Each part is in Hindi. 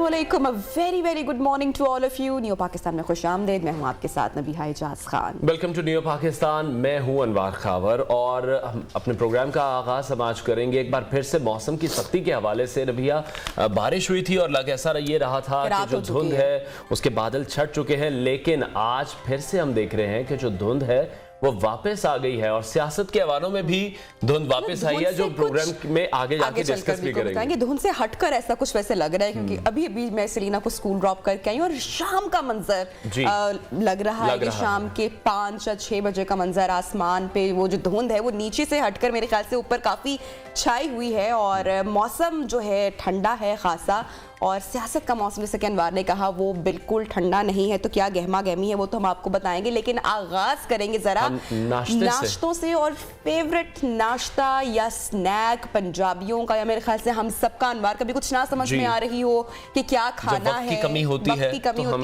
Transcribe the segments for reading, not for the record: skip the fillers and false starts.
अस्सलामुअलैकुम, very very good morning to all of you. New Pakistan में खुशामदीद। मैं हूं आपके साथ Nabiha Ijaz Khan. Welcome to new Pakistan. मैं हूं अनवार खावर और हम अपने प्रोग्राम का आगाज हम आज करेंगे एक बार फिर से मौसम की सख्ती के हवाले से। नबीहा, बारिश हुई थी और लग ऐसा ये रहा था कि जो धुंध है उसके बादल छट चुके हैं, लेकिन आज फिर से हम देख रहे हैं कि जो धुंध है वो वापस आ गई है और सियासत के हवालों में भी धुंध वापस आई है, जो प्रोग्राम में आगे जाके डिस्कस भी करेंगे। धुंध से हटकर ऐसा कुछ वैसे लग रहा है, क्योंकि अभी अभी मैं सेलिना को स्कूल ड्रॉप करके आई और शाम का मंजर लग रहा है कि शाम के 5 या 6 बजे का मंजर। आसमान पे वो जो धुंध है वो नीचे से हटकर मेरे ख्याल से ऊपर काफी छाई हुई है और मौसम जो है ठंडा है खासा। और सियासत का मौसम, जैसे कि अनवार ने कहा, वो बिल्कुल ठंडा नहीं है। तो क्या गहमा गहमी है वो तो हम आपको बताएंगे, लेकिन आगाज करेंगे जरा नाश्तों से। और फेवरेट नाश्ता या स्नैक पंजाबियों का या मेरे ख्याल से हम सबका, अनवार कभी कुछ ना समझ में आ रही हो कि क्या खाना है, कमी होती है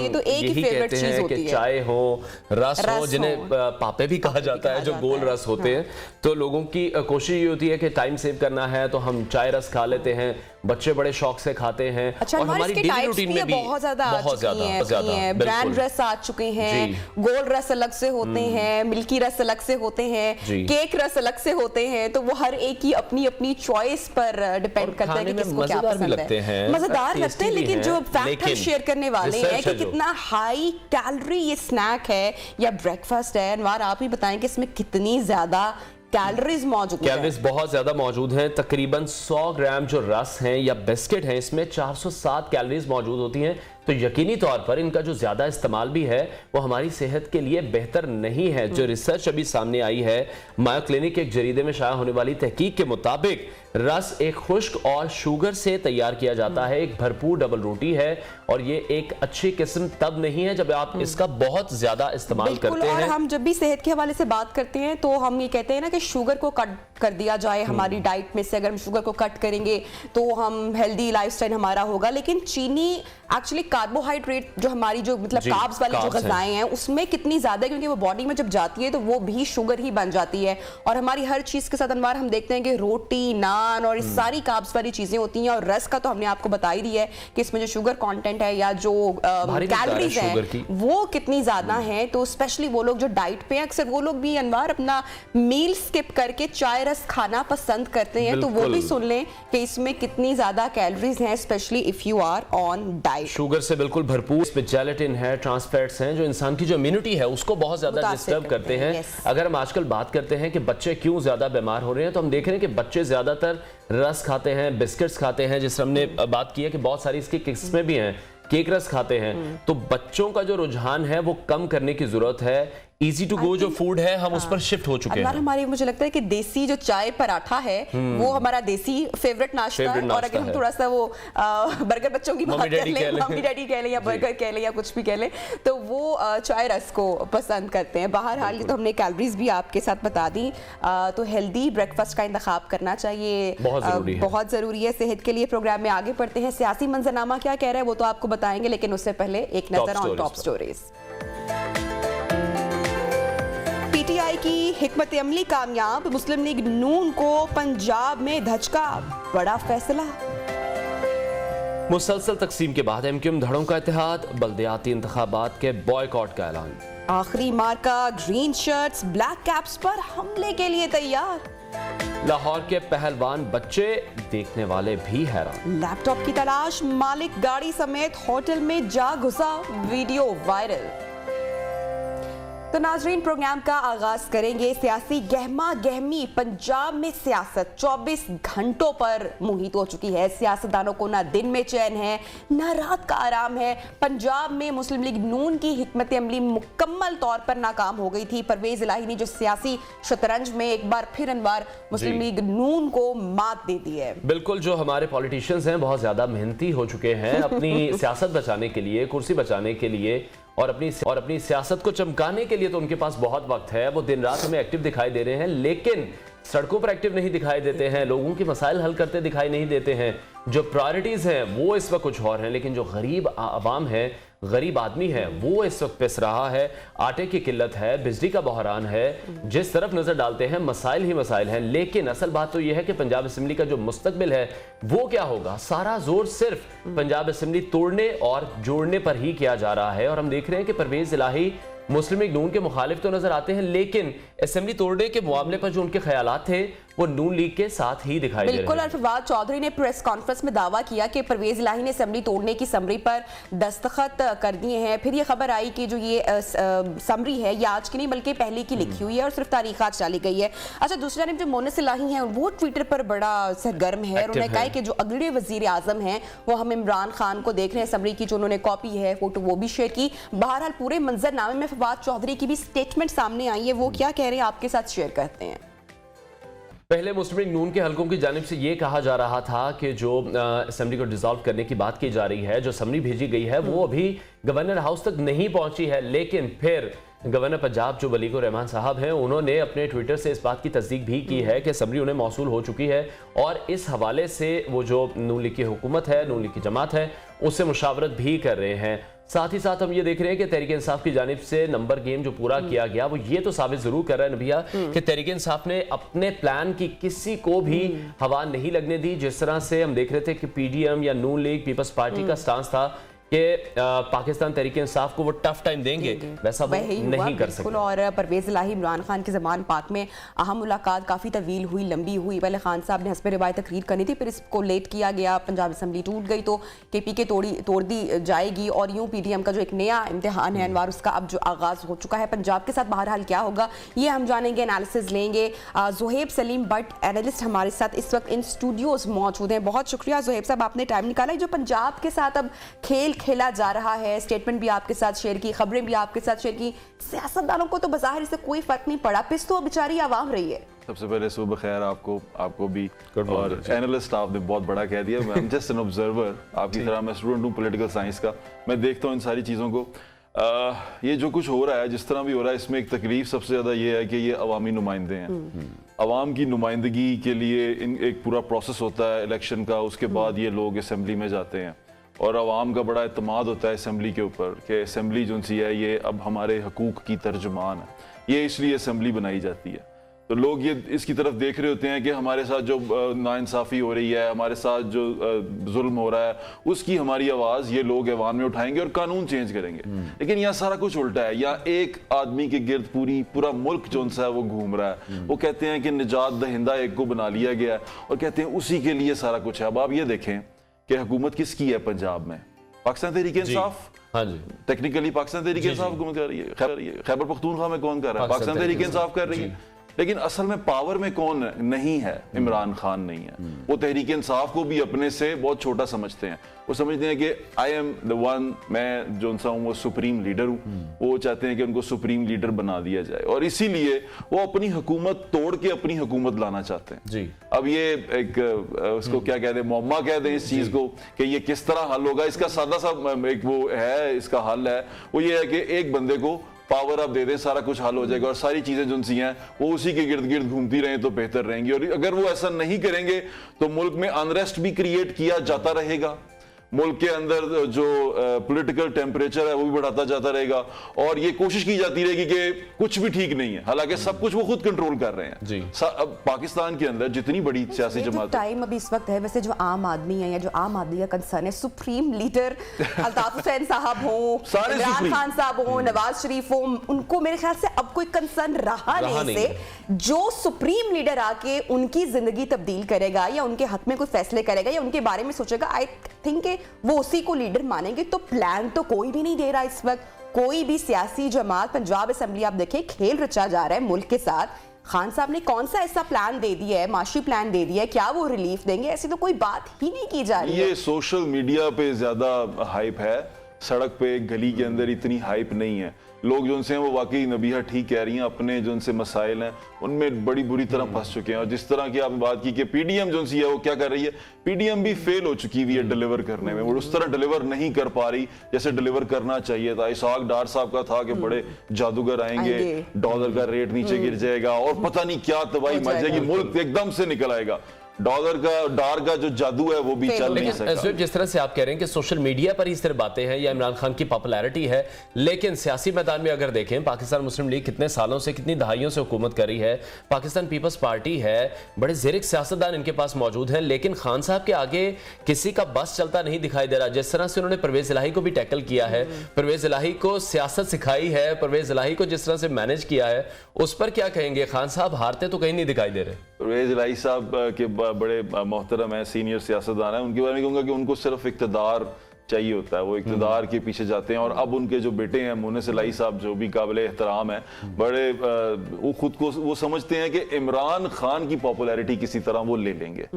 तो एक ही फेवरेट चीज होती है, चाय हो, रस हो, जिन्हें पापे भी कहा जाता है, जो गोल रस होते हैं। तो लोगों की कोशिश ये होती है कि टाइम सेव करना है तो हम चाय रस खा लेते हैं, बच्चे बड़े शौक से खाते हैं। और हमारी डेली रूटीन में भी बहुत ज्यादा ब्रांड रस आ चुके हैं, गोल्ड रस अलग से होते हैं, मिल्की रस अलग से होते हैं, केक रस अलग से होते हैं। तो वो हर एक की अपनी अपनी चॉइस पर डिपेंड करता है कि किसको क्या पसंद है। मजेदार लगते हैं, लेकिन जो फैक्ट हम शेयर करने वाले हैं कि कितना हाई कैलोरी ये स्नैक है या ब्रेकफास्ट है। अनवार, आप ही बताएं कि इसमें कितनी ज्यादा कैलोरीज मौजूद हैं। कैलोरीज बहुत ज्यादा मौजूद हैं। तकरीबन 100 ग्राम जो रस हैं या बिस्किट हैं, इसमें 407 कैलोरीज मौजूद होती हैं। तो यकीनी तौर पर इनका जो ज्यादा इस्तेमाल भी है वो हमारी सेहत के लिए बेहतर नहीं है। जो रिसर्च अभी सामने आई है मायो क्लिनिक के एक जरीदे में शाया होने वाली तहकीक के मुताबिक, रस एक खुश्क और शुगर से तैयार किया जाता है, एक भरपूर डबल रोटी है और ये एक अच्छी किस्म तब नहीं है जब आप इसका बहुत ज्यादा इस्तेमाल करते हैं। और हम जब भी सेहत के हवाले से बात करते हैं तो हम ये कहते हैं ना कि शुगर को कट कर दिया जाए हमारी डाइट में से। अगर हम शुगर को कट करेंगे तो हम हेल्दी लाइफस्टाइल हमारा होगा। लेकिन चीनी एक्चुअली कार्बोहाइड्रेट जो हमारी जो मतलब कार्ब्स वाली जो ग़िज़ाएं हैं उसमें कितनी ज्यादा है, क्योंकि वो बॉडी में जब जाती है तो वो भी शुगर ही बन जाती है। और हमारी हर चीज के साथ अनवार हम देखते हैं कि रोटी, नान और इस सारी कार्ब्स वाली चीजें होती हैं। और रस का तो हमने आपको बता ही दिया है कि इसमें जो शुगर कंटेंट है या जो कैलोरीज है वो कितनी ज्यादा है। तो स्पेशली वो लोग जो डाइट पे हैं, अक्सर वो लोग भी अनवार अपना मील स्किप करके चाय रस खाना पसंद करते हैं। तो वो भी सुन लें कि इसमें कितनी ज्यादा कैलोरीज हैं, specially if you are on diet. Sugar से बिल्कुल भरपूर, इसमें जेलेटिन है, ट्रांस फैट्स हैं, जो इंसान की जो इम्यूनिटी है उसको बहुत ज्यादा डिस्टर्ब करते हैं। अगर हम आजकल बात करते हैं कि बच्चे क्यों ज्यादा बीमार हो रहे हैं, तो हम देख रहे हैं कि बच्चे ज्यादातर रस खाते हैं, बिस्किट्स खाते हैं, जिस हमने बात की है कि बहुत सारी इसकी किस्में भी हैं, केक रस खाते हैं। तो बच्चों का जो रुझान है वो कम करने की जरूरत है। इजी टू गो जो फूड है हम उस पर शिफ्ट हो चुके हैं। हमारी, मुझे लगता है कि देसी जो चाय पराठा है वो हमारा देसी फेवरेट नाश्ता है। और अगर हम थोड़ा सा वो बर्गर बच्चों की बात कर लें, मम्मी डैडी कह लें या बर्गर कह लें या कुछ भी कह लें, तो वो चाय रस को पसंद करते हैं। बहरहाल ये तो हमने कैलोरीज भी आपके साथ बता दी। तो हेल्दी ब्रेकफास्ट का इंतखाब करना चाहिए, बहुत जरूरी है सेहत के लिए। प्रोग्राम में आगे बढ़ते हैं, सियासी मंजरनामा क्या कह रहा है वो तो आपको बताएंगे, लेकिन उससे पहले एक नजर ऑन टॉप स्टोरीज। पीटीआई की हिकमत अमली कामयाब, मुस्लिम लीग नून को पंजाब में धचका, बड़ा फैसला। मुसलसल तकसीम के बाद एमक्यूएम धड़ों का इत्तेहाद, बल्दियाती इंतखाबात के बॉयकॉट का ऐलान। आखिरी मार्का ग्रीन शर्ट्स ब्लैक कैप्स पर हमले के लिए तैयार। लाहौर के पहलवान बच्चे, देखने वाले भी हैरान। लैपटॉप की तलाश, मालिक गाड़ी समेत होटल में जा घुसा, वीडियो वायरल। तो नाजरीन, प्रोग्राम का आगाज करेंगे सियासी गहमा गहमी। पंजाब में सियासत 24 घंटों पर मुहित हो चुकी है। सियासतदानों को ना दिन में चैन है ना रात का आराम है। पंजाब में मुस्लिम लीग नून की हिकमत अमली मुकम्मल तौर पर नाकाम हो गई थी। परवेज इलाही ने जो सियासी शतरंज में एक बार फिर अनवार मुस्लिम लीग नून को मात दे दी है। बिल्कुल, जो हमारे पॉलिटिशियंस हैं बहुत ज्यादा मेहनती हो चुके हैं अपनी सियासत बचाने के लिए, कुर्सी बचाने के लिए और अपनी सियासत को चमकाने के लिए। तो उनके पास बहुत वक्त है, वो दिन रात हमें एक्टिव दिखाई दे रहे हैं, लेकिन सड़कों पर एक्टिव नहीं दिखाई देते हैं, लोगों के मसाइल हल करते दिखाई नहीं देते हैं। जो प्रायोरिटीज हैं वो इस वक्त कुछ और हैं, लेकिन जो गरीब आवाम है गरीब आदमी है वो इस वक्त पिस रहा है, आटे की किल्लत है, बिजली का बहरान है, जिस तरफ नजर डालते हैं मसाइल ही मसाइल हैं। लेकिन असल बात तो यह है कि पंजाब असेंबली का जो मुस्तकबिल है वो क्या होगा, सारा जोर सिर्फ पंजाब असेंबली तोड़ने और जोड़ने पर ही किया जा रहा है। और हम देख रहे हैं कि परवेज इलाही मुस्लिम लीग नून के मुखालिफ तो नजर आते हैं, लेकिन असेंबली तोड़ने के मामले पर जो उनके ख्यालात थे वो नून लीग के साथ ही दिखाई दे रहे हैं। बिल्कुल। और फवाद चौधरी ने प्रेस कॉन्फ्रेंस में दावा किया कि परवेज इलाही ने असेंबली तोड़ने की समरी पर दस्तखत कर दिए हैं। फिर ये खबर आई कि जो ये समरी है ये आज की नहीं बल्कि पहले की लिखी हुई है और सिर्फ तारीख आज डाली गई है। अच्छा, दूसरी जानब जो मोनिस इलाही हैं वो ट्विटर पर बड़ा सरगर्म है और उन्होंने कहा कि जो अगले वजीर आजम हैं वो हम इमरान खान को देख रहे हैं। समरी की जो उन्होंने कॉपी है फोटो वो भी शेयर की। बहरहाल पूरे मंजरनामे में फवाद चौधरी की भी स्टेटमेंट सामने आई है, वो क्या कह रहे हैं आपके साथ शेयर करते हैं। पहले मुस्लिम लीग नून के हलकों की जानिब से ये कहा जा रहा था कि जो असेंबली को डिसॉल्व करने की बात की जा रही है, जो समरी भेजी गई है वो अभी गवर्नर हाउस तक नहीं पहुंची है। लेकिन फिर गवर्नर पंजाब जो वलीकुर रहमान साहब हैं उन्होंने अपने ट्विटर से इस बात की तस्दीक भी की है कि समरी उन्हें मौसूल हो चुकी है और इस हवाले से वो जो नून लीग की हुकूमत है, नून लीग की जमात है, उससे मुशावरत भी कर रहे हैं। साथ ही साथ हम ये देख रहे हैं कि तहरीक इंसाफ की जानिब से नंबर गेम जो पूरा किया गया वो ये तो साबित जरूर कर रहा है नबिया कि तहरीक इंसाफ ने अपने प्लान की किसी को भी हवा नहीं लगने दी। जिस तरह से हम देख रहे थे कि पीडीएम या नून लीग पीपल्स पार्टी का स्टांस था कि पाकिस्तान तहरीक इंसाफ को वो टफ टाइम देंगे, वैसा वो नहीं कर सके। और परवेज इलाही इमरान खान की ज़बान पाक में अहम मुलाकात काफ़ी तवील हुई, लंबी हुई। पहले खान साहब ने हस्ब रिवायत तकरीर करनी थी, फिर इसको लेट किया गया, पंजाब असेंबली टूट गई तो केपी तोड़ दी जाएगी और यूं पीडीएम का जो एक नया इम्तिहान है अनवार उसका अब जो आगाज़ हो चुका है पंजाब के साथ। बहरहाल क्या होगा ये हम जानेंगे, एनालिसिस लेंगे। ज़ुहैब सलीम बट एनालिस्ट हमारे साथ इस वक्त इन स्टूडियोज मौजूद हैं। बहुत शुक्रिया ज़ुहैब साहब, आपने टाइम निकाला। जो पंजाब के साथ अब खेल खेला जा रहा है, स्टेटमेंट भी आपके साथ शेयर की, खबरें भी आपके साथ शेयर की, सियासतदानों को तो बज़ाहिर इससे कोई फर्क नहीं पड़ा, पिस तो बेचारी आवाम रही है। सबसे पहले सुबह खैर आपको भी, और एनालिस्ट आपने बहुत बड़ा कह दिया। मैं जस्ट एन ऑब्जर्वर, आपकी तरह मैं स्टूडेंट हूँ पॉलिटिकल साइंस का, मैं देखता हूँ इन सारी चीज़ों को। ये जो कुछ हो रहा है, जिस तरह भी हो रहा है, इसमें एक तकलीफ सबसे ज़्यादा ये है कि ये अवामी नुमाइंदे हैं। अवाम की नुमाइंदगी के लिए एक पूरा प्रोसेस होता है इलेक्शन का, उसके बाद ये लोग असेंबली में जाते हैं और अवाम का बड़ा एतमाद होता है असेंबली के ऊपर कि असेंबली जो सी है ये अब हमारे हकूक़ की तर्जुमान है, ये इसलिए असेंबली बनाई जाती है। तो लोग ये इसकी तरफ देख रहे होते हैं कि हमारे साथ जो नाइंसाफ़ी हो रही है, हमारे साथ जो जुल्म हो रहा है, उसकी हमारी आवाज़ ये लोग ऐवान में उठाएंगे और कानून चेंज करेंगे। लेकिन यहाँ सारा कुछ उल्टा है। यहाँ एक आदमी के गिर्द पूरा मुल्क जो सा है वो घूम रहा है। वो कहते हैं कि निजात दहिंदा एक को बना लिया गया है और कहते हैं उसी के लिए सारा कुछ है। अब आप ये देखें कि हुकूमत किसकी है पंजाब में, पाकिस्तान तहरीक इंसाफ। हाँ जी, टेक्निकली पाकिस्तान तहरीक इंसाफ हुकूमत कर रही है। खैबर पख्तूनख्वा में कौन कर रहा है? पाकिस्तान तहरीक इंसाफ कर रही है। लेकिन असल में पावर में कौन नहीं है? इमरान खान नहीं है। वो तहरीक इंसाफ को भी अपने से बहुत छोटा समझते हैं। वो समझते हैं कि आई एम द वन, मैं जो सा हूँ वो सुप्रीम लीडर हूँ। वो चाहते हैं कि उनको सुप्रीम लीडर बना दिया जाए और इसीलिए वो अपनी हुकूमत तोड़ के अपनी हुकूमत लाना चाहते हैं जी। अब ये एक उसको क्या कहते हैं, मुअम्मा कहते हैं इस चीज को कि ये किस तरह हल होगा। इसका सादा सा एक वो है, इसका हल है वो ये है कि एक बंदे को पावर आप दे दें, सारा कुछ हल हो जाएगा और सारी चीजें जो सी हैं वो उसी के गिर्द गिर्द घूमती रहें तो बेहतर रहेंगी। और अगर वो ऐसा नहीं करेंगे तो मुल्क में अनरेस्ट भी क्रिएट किया जाता रहेगा, मुल्क के अंदर जो पॉलिटिकल टेम्परेचर है वो भी बढ़ाता जाता रहेगा और ये कोशिश की जाती रहेगी कि कुछ भी ठीक नहीं है, हालांकि सब कुछ वो खुद कंट्रोल कर रहे हैं जी। अब पाकिस्तान के अंदर जितनी बड़ी सियासी जमात टाइम अभी इस वक्त है, वैसे जो आम आदमी है या जो आम आदमी का कंसर्न है, सुप्रीम लीडर अल्ताफ हुसैन साहब हो, इमरान खान साहब हो, नवाज शरीफ हो, उनको मेरे ख्याल से अब कोई कंसर्न रहा नहीं से जो सुप्रीम लीडर आके उनकी जिंदगी तब्दील करेगा या उनके हक में कोई फैसले करेगा या उनके बारे में सोचेगा, आई थिंक वो उसी को लीडर मानेंगे। तो प्लान तो कोई भी नहीं दे रहा इस वक्त, कोई भी सियासी जमात। पंजाब असेंबली आप देखें खेल रचा जा रहा है मुल्क के साथ। खान साहब ने कौन सा ऐसा प्लान दे दिया है, माशी प्लान दे दिया है, क्या वो रिलीफ देंगे? ऐसी तो कोई बात ही नहीं की जा रही है। ये सोशल मीडिया पे ज्यादा हाइप है, सड़क पे गली के अंदर इतनी हाइप नहीं है। लोग जो उनसे हैं वो वाकई नबीहा ठीक कह रही हैं, अपने जो उनसे मसाइल हैं उनमें बड़ी बुरी तरह फंस चुके हैं। और जिस तरह की आपने बात की कि पीडीएम जो सी है वो क्या कर रही है, पीडीएम भी फेल हो चुकी हुई है डिलीवर करने में, वो उस तरह डिलीवर नहीं कर पा रही जैसे डिलीवर करना चाहिए था। इसाक डार साहब का था कि बड़े जादूगर आएंगे, डॉलर का रेट नीचे गिर जाएगा और पता नहीं क्या तबाही मच जाएगी, मुल्क एकदम से निकल आएगा। डॉलर का जो जादू है वो भी चल नहीं सका। जिस तरह से आप कह रहे हैं कि सोशल मीडिया पर इस तरह बातें हैं या इमरान खान की पॉपुलैरिटी है, लेकिन सियासी मैदान में अगर देखें पाकिस्तान मुस्लिम लीग कितने सालों से, कितनी दहाइयों से हुकूमत कर रही है, पाकिस्तान पीपल्स पार्टी है, बड़े ज़ेरिक सियासतदान इनके पास मौजूद हैं, लेकिन खान साहब के आगे किसी का बस चलता नहीं दिखाई दे रहा। जिस तरह से उन्होंने परवेज इलाही को भी टैकल किया है, परवेज इलाही को सियासत सिखाई है, परवेज इलाही को जिस तरह से मैनेज किया है, उस पर क्या कहेंगे? खान साहब हारते तो कहीं नहीं दिखाई दे रहे। परवेज इलाही साहब के बड़े मोहतरम है, सीनियर सियासतदान है, उनके बारे में कहूंगा कि उनको सिर्फ इक़्तिदार चाहिए होता है, वो इक़्तिदार के पीछे जाते हैं। और अब उनके जो बेटे हैं मुनिस इलाही साहब, जो भी काबिल एहतराम है, बड़े वो खुद को वो समझते हैं कि इमरान खान की पॉपुलैरिटी किसी तरह वो ले लेंगे।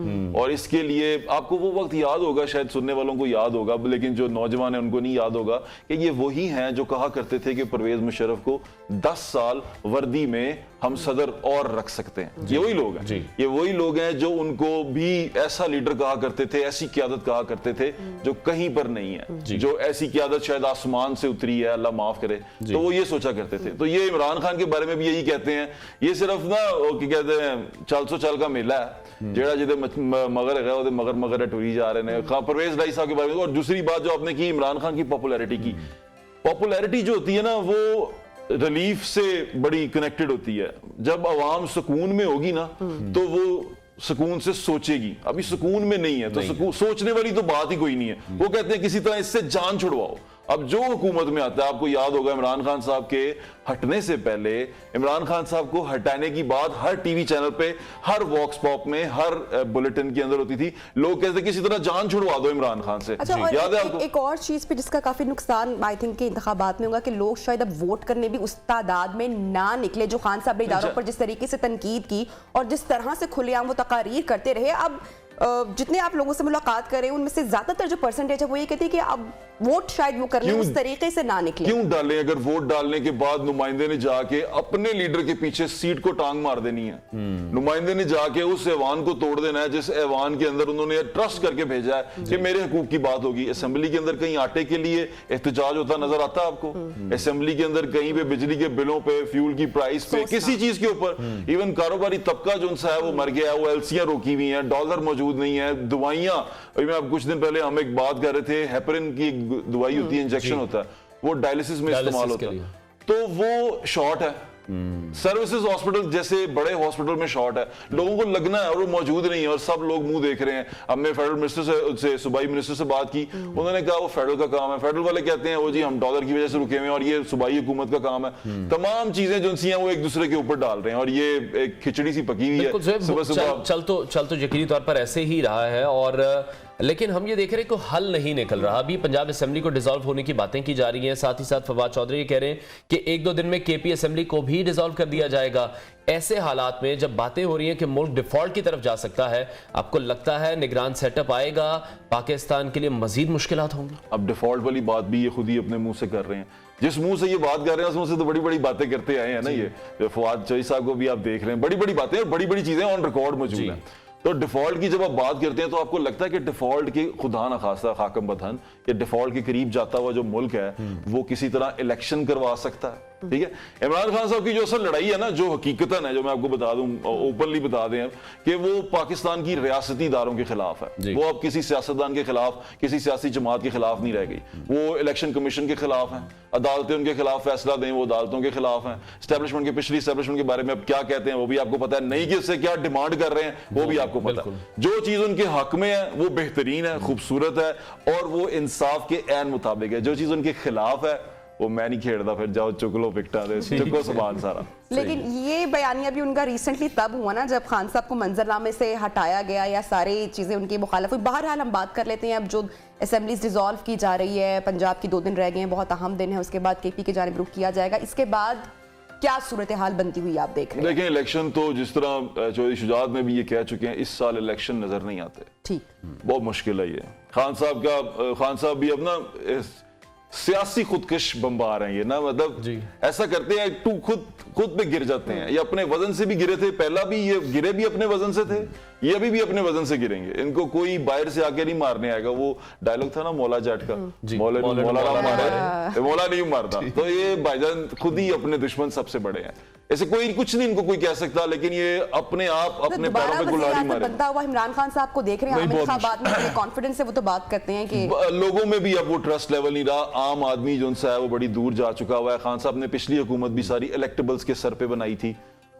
और इसके लिए आपको वो वक्त याद होगा, शायद सुनने वालों को याद होगा, लेकिन जो नौजवान है उनको नहीं याद होगा, कि ये वही हैं जो कहा करते थे कि परवेज मुशर्रफ को 10 साल वर्दी में हम सदर और रख सकते हैं। ये वही लोग हैं, ये वही लोग हैं जो उनको भी ऐसा लीडर कहा करते थे, ऐसी क़यादत कहा करते थे जो कहीं पर नहीं है, जो ऐसी क़यादत शायद आसमान से उतरी है, अल्लाह माफ करे। तो वो ये सोचा करते थे। तो ये इमरान खान के बारे में भी यही कहते हैं, ये सिर्फ ना क्या कहते हैं 400 चाल का मेला है, जेड़ा जिदे मगर है मगर मगर टूरी जा रहे हैं। परवेज इलाही साहब के बारे में। और दूसरी बात जो आपने की इमरान खान की पॉपुलैरिटी की, पॉपुलैरिटी जो होती है ना वो रिलीफ से बड़ी कनेक्टेड होती है। जब आवाम सुकून में होगी ना तो वो सुकून से सोचेगी। अभी सुकून में नहीं है तो सोचने वाली तो बात ही कोई नहीं है। वो कहते हैं किसी तरह इससे जान छुड़वाओ। अब जो हुकूमत में आता है, आपको याद होगा इमरान खान साहब के हटने से पहले, इमरान खान साहब को हटाने की बात हर टीवी चैनल पे, हर वॉक्स पॉप में, हर बुलेटिन के अंदर होती थी। लोग कहते थे किसी तरह जान छुड़वा दो इमरान खान से। अच्छा, और याद है आपको? एक और चीज पे जिसका काफी नुकसान आई थिंक के इंतखाबात में होगा कि लोग शायद अब वोट करने भी उस तादाद में ना निकले जो खान साहब ने इदारों पर जिस तरीके से तनकीद की और जिस तरह से खुलेआम वो तकारीर करते रहे। अब जितने आप लोगों से मुलाकात करें उनमें से ज्यादातर जो परसेंटेज है वो ये कहती है कि अब वोट शायद वो करने उस तरीके से ना निकले। क्यों डालें? अगर वोट डालने के बाद नुमाइंदे ने जाके अपने लीडर के पीछे सीट को टांग मार देनी है, नुमाइंदे ने जाके उस ऐवान को तोड़ देना है जिस ऐवान के अंदर उन्होंने ट्रस्ट करके भेजा है कि मेरे हकूक की बात होगी। असेंबली के अंदर कहीं आटे के लिए एहतजाज होता नजर आता है आपको? असेंबली के अंदर कहीं पे बिजली के बिलों पे, फ्यूल की प्राइस पे, किसी चीज के ऊपर, इवन कारोबारी तबका जो है वो मर गया है, वो एलसीआं रोकी हुई हैं, डॉलर मौजूद नहीं है, दवाइयां। मैं अब कुछ दिन पहले हम एक बात कर रहे थे, हेपरिन की दवाई होती है, इंजेक्शन होता है, वो डायलिसिस में इस्तेमाल होता है, तो वो शॉर्ट है। सर्विसेज हॉस्पिटल जैसे बड़े हॉस्पिटल में शॉर्ट है, लोगों को लगना है और वो मौजूद नहीं है और सब लोग मुंह देख रहे हैं। अब मैं फेडरल मिनिस्टर से सूबाई मिनिस्टर से बात की, उन्होंने कहा वो फेडरल का काम है। फेडरल वाले कहते हैं वो जी हम डॉलर की वजह से रुके हुए हैं और ये सूबाई हुकूमत का काम है। तमाम चीजें जो हैं वो एक दूसरे के ऊपर डाल रहे हैं और ये एक खिचड़ी सी पकी हुई है। सुबह सुबह चल तो यकीनी तौर पर ऐसे ही रहा है। और लेकिन हम ये देख रहे हैं कि हल नहीं निकल रहा। अभी पंजाब असेंबली को डिसॉल्व होने की बातें की जा रही हैं, साथ ही साथ फवाद चौधरी ये कह रहे हैं कि 1-2 दिन में केपी असेंबली को भी डिसॉल्व कर दिया जाएगा। ऐसे हालात में जब बातें हो रही हैं कि मुल्क डिफॉल्ट की तरफ जा सकता है, आपको लगता है निगरान सेटअप आएगा, पाकिस्तान के लिए मजीद मुश्किलात होंगी? अब डिफॉल्ट वाली बात भी ये खुद ही अपने मुंह से कर रहे हैं। जिस मुंह से ये बात कर रहे हैं उस मुंह से तो बड़ी बड़ी बातें करते आए हैं ना। ये फवाद चौधरी साहब को भी आप देख रहे हैं, बड़ी बड़ी बातें और बड़ी बड़ी चीजें ऑन रिकॉर्ड मौजूद हैं। तो डिफॉल्ट की जब आप बात करते हैं तो आपको लगता है कि डिफॉल्ट की खुदा न खासा खाकम बदहन कि डिफॉल्ट के करीब जाता हुआ जो मुल्क है वो किसी तरह इलेक्शन करवा सकता है। ठीक है, इमरान खान साहब की जो असल लड़ाई है ना, जो हकीकतन है, जो मैं आपको बता दूं, ओपनली बता दें कि वो पाकिस्तान की रियासती इदारों के खिलाफ है। वो अब किसी सियासतदान के खिलाफ, किसी सियासी जमात के खिलाफ नहीं रह गई। वो इलेक्शन कमीशन के खिलाफ है, अदालतें उनके खिलाफ फैसला दें वो अदालतों के खिलाफ है, एस्टेब्लिशमेंट के पिछली एस्टेब्लिशमेंट के बारे में अब क्या कहते हैं वो भी आपको पता है, नहीं कि उससे क्या डिमांड कर रहे हैं वो भी आपको पता है। जो चीज उनके हक में है वो बेहतरीन है, खूबसूरत है और वो इंसाफ के ऐन मुताबिक है। जो चीज उनके खिलाफ है वो मैं नहीं खेड़ता, फिर जाओ चुक लो पिकटा दे, चुको समान सारा। लेकिन ये बयानिया भी उनका रिसेंटली तब हुआ ना जब खान साहब को मंजरनामे से हटाया गया या सारी चीजें उनकी मुखालिफ हुई। बहरहाल हम बात कर लेते हैं अब जो असेंबलीज डिसॉल्व की जा रही है, पंजाब की 2 दिन रह गए हैं, बहुत अहम दिन है, उसके बाद केपी की जानिब रुख किया जाएगा। इसके बाद क्या सूरत हाल बनती हुई आप देख रहे हैं? देखिए इलेक्शन तो जिस तरह चौधरी शुजात में भी ये कह चुके हैं, इस साल इलेक्शन नजर नहीं आते। ठीक, बहुत मुश्किल है ये। खान साहब भी अब ना सियासी खुदकश बम्बा रहे हैं ये ना, मतलब ऐसा करते हैं टू खुद पे गिर जाते हैं। ये अपने वजन से भी गिरे थे, पहला भी ये गिरे भी अपने वजन से थे, ये अभी भी अपने वजन से गिरेंगे। इनको कोई बाहर से आके नहीं मारने आएगा। वो डायलॉग था ना मौला जाट का, मौला नहीं मारता। तो ये भाईजान खुद ही अपने दुश्मन सबसे बड़े हैं। ऐसे कोई कुछ नहीं इनको कोई कह सकता, लेकिन ये अपने आप अपने पैरों पे गुलाड़ी मारे बनता हुआ इमरान खान साहब को देख रहे हैं, आमिर खान बाद में कॉन्फिडेंस से वो तो बात करते हैं कि लोगों में भी अब वो ट्रस्ट लेवल नहीं रहा। आम आदमी जो है वो बड़ी दूर जा चुका हुआ है। खान साहब ने पिछली हुकूमत भी सारी इलेक्टेबल्स के सर पे बनाई थी,